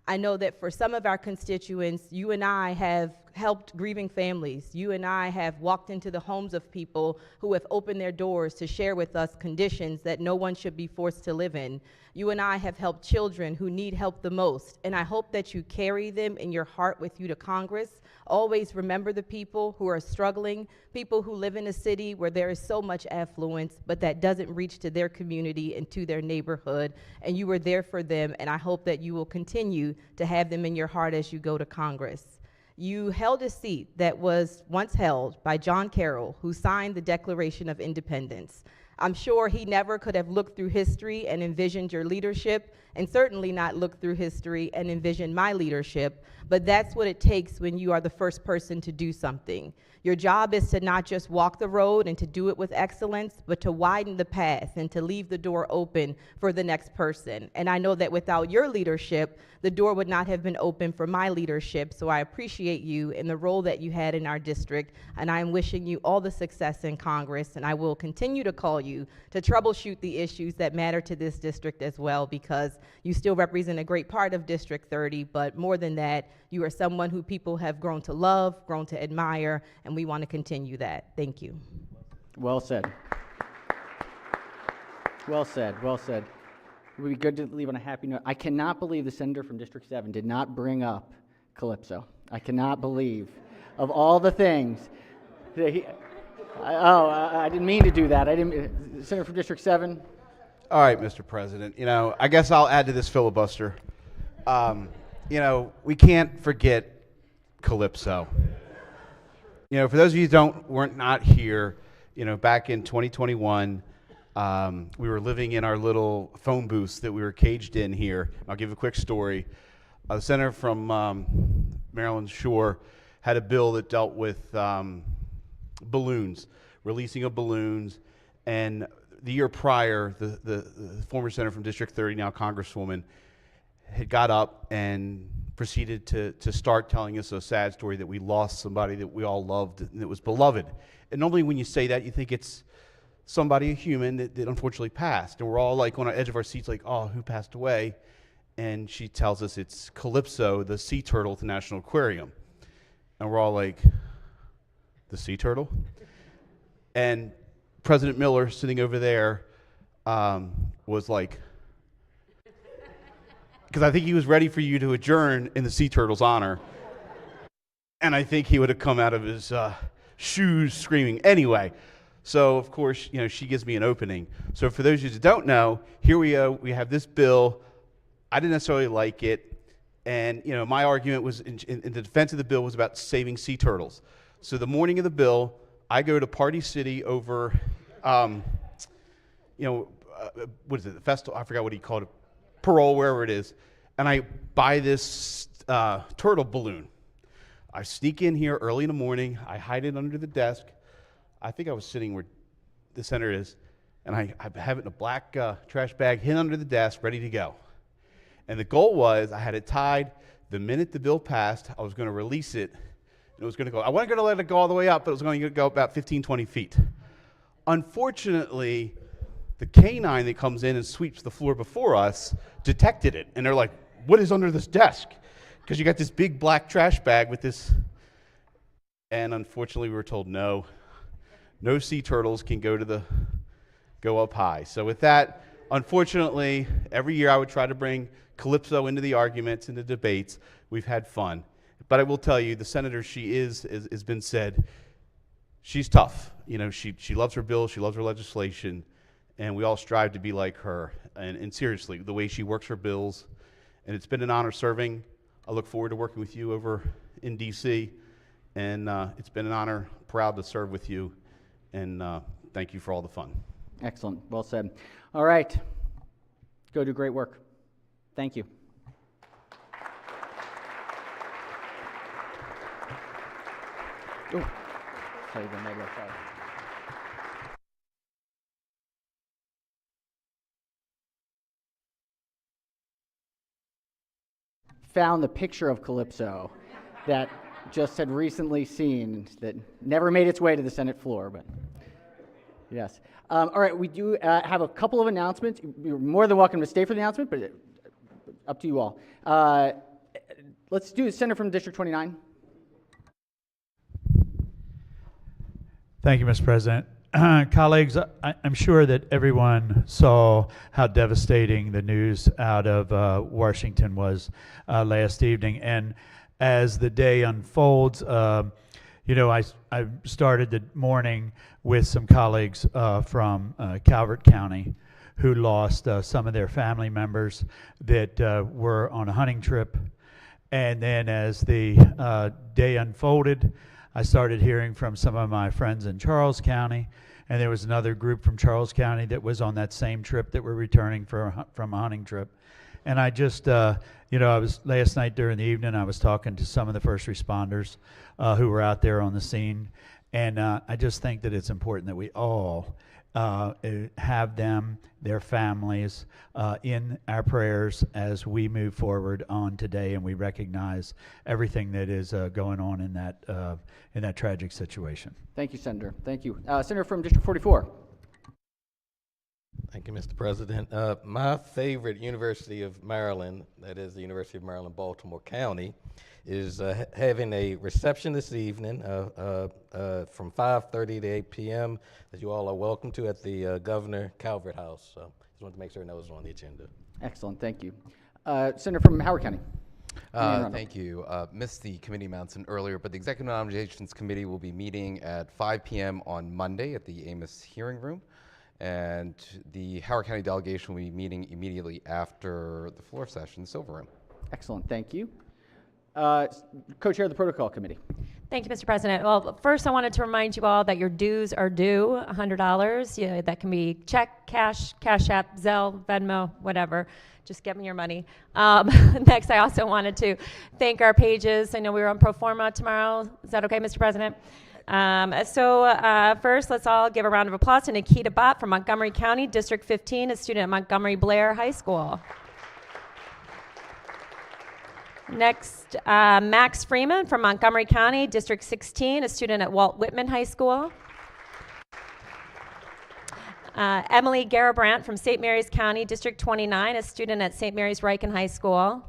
I know that for some of our constituents, you and I have helped grieving families. You and I have walked into the homes of people who have opened their doors to share with us conditions that no one should be forced to live in. You and I have helped children who need help the most, and I hope that you carry them in your heart with you to Congress. Always remember the people who are struggling, people who live in a city where there is so much affluence, but that doesn't reach to their community and to their neighborhood, and you are there for them, and I hope that you will continue to have them in your heart as you go to Congress. You held a seat that was once held by John Carroll, who signed the Declaration of Independence. I'm sure he never could have looked through history and envisioned your leadership, and certainly not looked through history and envisioned my leadership, but that's what it takes when you are the first person to do something. Your job is to not just walk the road and to do it with excellence, but to widen the path and to leave the door open for the next person. And I know that without your leadership, the door would not have been open for my leadership, so I appreciate you in the role that you had in our district, and I am wishing you all the success in Congress, and I will continue to call you to troubleshoot the issues that matter to this district as well, because you still represent a great part of District 30, but more than that, you are someone who people have grown to love, grown to admire, and we want to continue that. Thank you. Well said. Well said, well said. It would be good to leave on a happy note. I cannot believe the senator from District 7 did not bring up Calypso. I cannot believe, of all the things, that I didn't mean to do that. Senator from District 7. All right, Mr. President. I guess I'll add to this filibuster. We can't forget Calypso. For those of you who weren't not here, back in 2021, we were living in our little phone booths that we were caged in here. I'll give a quick story. The senator from Maryland Shore had a bill that dealt with balloons, releasing of balloons, and the year prior, the former senator from District 30, now Congresswoman, had got up and proceeded to start telling us a sad story that we lost somebody that we all loved and that was beloved. And normally when you say that, you think it's somebody, a human, that unfortunately passed. And we're all like on the edge of our seats like, oh, who passed away? And she tells us it's Calypso, the sea turtle at the National Aquarium. And we're all like, the sea turtle? And President Miller, sitting over there, was like, because I think he was ready for you to adjourn in the sea turtle's honor. And I think he would have come out of his shoes screaming. Anyway, so of course, she gives me an opening. So for those of you who don't know, here we have this bill. I didn't necessarily like it. And, my argument was in the defense of the bill was about saving sea turtles. So the morning of the bill, I go to Party City over, what is it, the festival? I forgot what he called it. Parole, wherever it is, and I buy this turtle balloon. I sneak in here early in the morning. I hide it under the desk. I think I was sitting where the senator is, and I have it in a black trash bag hidden under the desk, ready to go. And the goal was I had it tied. The minute the bill passed, I was going to release it. It was going to go. I wasn't going to let it go all the way up, but it was going to go about 15, 20 feet. Unfortunately, the canine that comes in and sweeps the floor before us detected it. And they're like, what is under this desk? Because you got this big black trash bag with this. And unfortunately, we were told no sea turtles can go up high. So with that, unfortunately, every year I would try to bring Calypso into the arguments and the debates. We've had fun. But I will tell you, the senator she is, has been said, she's tough. She loves her bill, she loves her legislation. And we all strive to be like her. And seriously, the way she works her bills. And it's been an honor serving. I look forward to working with you over in D.C. And it's been an honor, proud to serve with you. And thank you for all the fun. Excellent. Well said. All right. Go do great work. Thank you. Oh, sorry, sorry. Found the picture of Calypso that just had recently seen that never made its way to the Senate floor, but yes. All right, we do have a couple of announcements. You're more than welcome to stay for the announcement, but up to you all. Let's do the Senator from District 29. Thank you, Mr. President. Colleagues, I'm sure that everyone saw how devastating the news out of Washington was last evening. And as the day unfolds, I started the morning with some colleagues from Calvert County who lost some of their family members that were on a hunting trip. And then as the day unfolded, I started hearing from some of my friends in Charles County, and there was another group from Charles County that was on that same trip that were returning from a hunting trip. And I just, I was last night during the evening, I was talking to some of the first responders who were out there on the scene, and I just think that it's important that we all have them, their families, in our prayers as we move forward on today, and we recognize everything that is going on in that tragic situation. Thank you, Senator. Thank you. Senator from District 44. Thank you, Mr. President. My favorite University of Maryland, that is the University of Maryland, Baltimore County, is having a reception this evening from 5:30 to 8 p.m. that you all are welcome to at the Governor Calvert House. So just wanted to make sure that was on the agenda. Excellent. Thank you. Senator from Howard County. Thank you. Missed the committee announcement earlier, but the Executive Nominations Committee will be meeting at 5 p.m. on Monday at the Amos Hearing Room. And the Howard County delegation will be meeting immediately after the floor session, Silver Room. Excellent. Thank you. Co-chair of the Protocol Committee. Thank you, Mr. President. Well, first I wanted to remind you all that your dues are due, $100. Yeah, that can be check, Cash App, Zelle, Venmo, whatever. Just get me your money. Next, I also wanted to thank our pages. I know we were on pro forma tomorrow. Is that okay, Mr. President? First, let's all give a round of applause to Nikita Bott from Montgomery County, District 15, a student at Montgomery Blair High School. Next, Max Freeman from Montgomery County, District 16, a student at Walt Whitman High School. Emily Garabrandt from St. Mary's County, District 29, a student at St. Mary's Riken High School.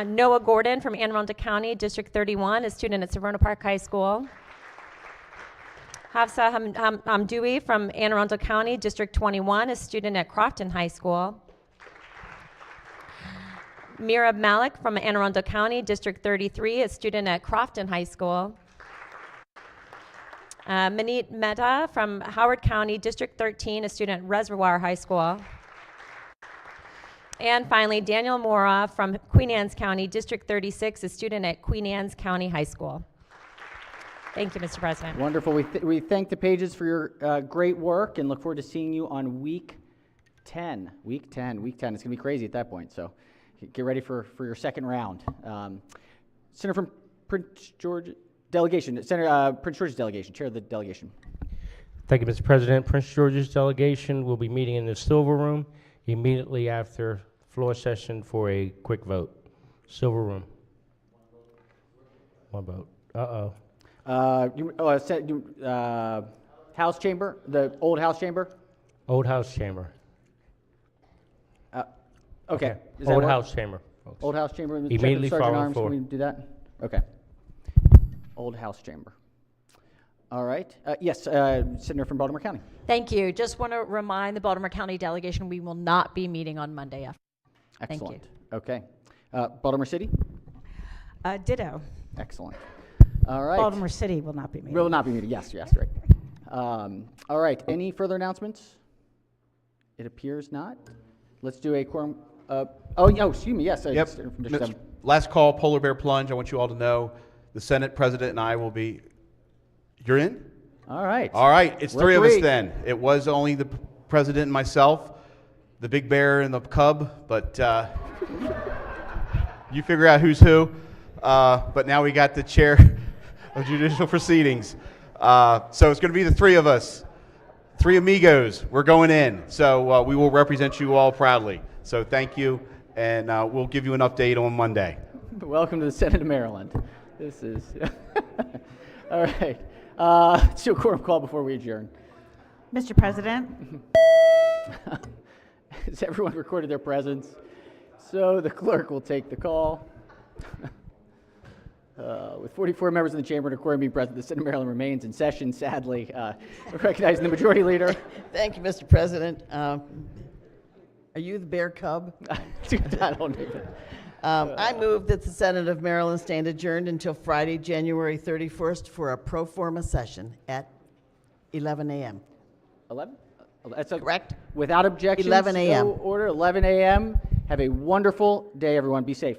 Noah Gordon from Anne Arundel County, District 31, a student at Severna Park High School. Hafsa Hamdoui from Anne Arundel County, District 21, a student at Crofton High School. Mira Malik from Anne Arundel County, District 33, a student at Crofton High School. Manit Mehta from Howard County, District 13, a student at Reservoir High School. And finally, Daniel Mora from Queen Anne's County, District 36, a student at Queen Anne's County High School. Thank you, Mr. President. Wonderful. We thank the pages for your great work and look forward to seeing you on week 10. Week 10. It's going to be crazy at that point, so get ready for your second round. Senator from Prince George delegation, Senator Prince George's delegation, chair of the delegation. Thank you, Mr. President. Prince George's delegation will be meeting in the Silver Room immediately after floor session for a quick vote. Silver Room. One vote. House chamber, the old House chamber? Old House chamber. Okay. Old House chamber, folks. Old House chamber. Immediately Sergeant following Arms, floor. can we do that? Okay. Old House chamber. All right. Yes, Senator from Baltimore County. Thank you. Just want to remind the Baltimore County delegation we will not be meeting on Monday after. Excellent. Thank you. Okay. Baltimore City? Ditto. Excellent. All right. Baltimore City will not be meeting. Will not be meeting. Yes, right. All right. Any further announcements? It appears not. Let's do a quorum. Excuse me. Yes. Yep. From District 7. Last call, Polar Bear Plunge. I want you all to know the Senate President and I will be. You're in? All right. All right. It's We're three of us three. then. It was only the President and myself, the Big Bear and the Cub, but you figure out who's who. But now we got the chair of judicial proceedings. So it's going to be the three of us. Three amigos. We're going in. So we will represent you all proudly. So thank you, and we'll give you an update on Monday. Welcome to the Senate of Maryland. This is all right. Let's do a quorum call before we adjourn. Mr. President. Has everyone recorded their presence? So the clerk will take the call. With 44 members in the chamber and a quorum being present, the Senate of Maryland remains in session, sadly. Recognizing the majority leader. Thank you, Mr. President. Are you the Bear Cub? I don't even. I move that the Senate of Maryland stand adjourned until Friday, January 31st for a pro forma session at 11 a.m. 11? That's correct. Without objections. 11 a.m. No order, 11 a.m. Have a wonderful day, everyone. Be safe.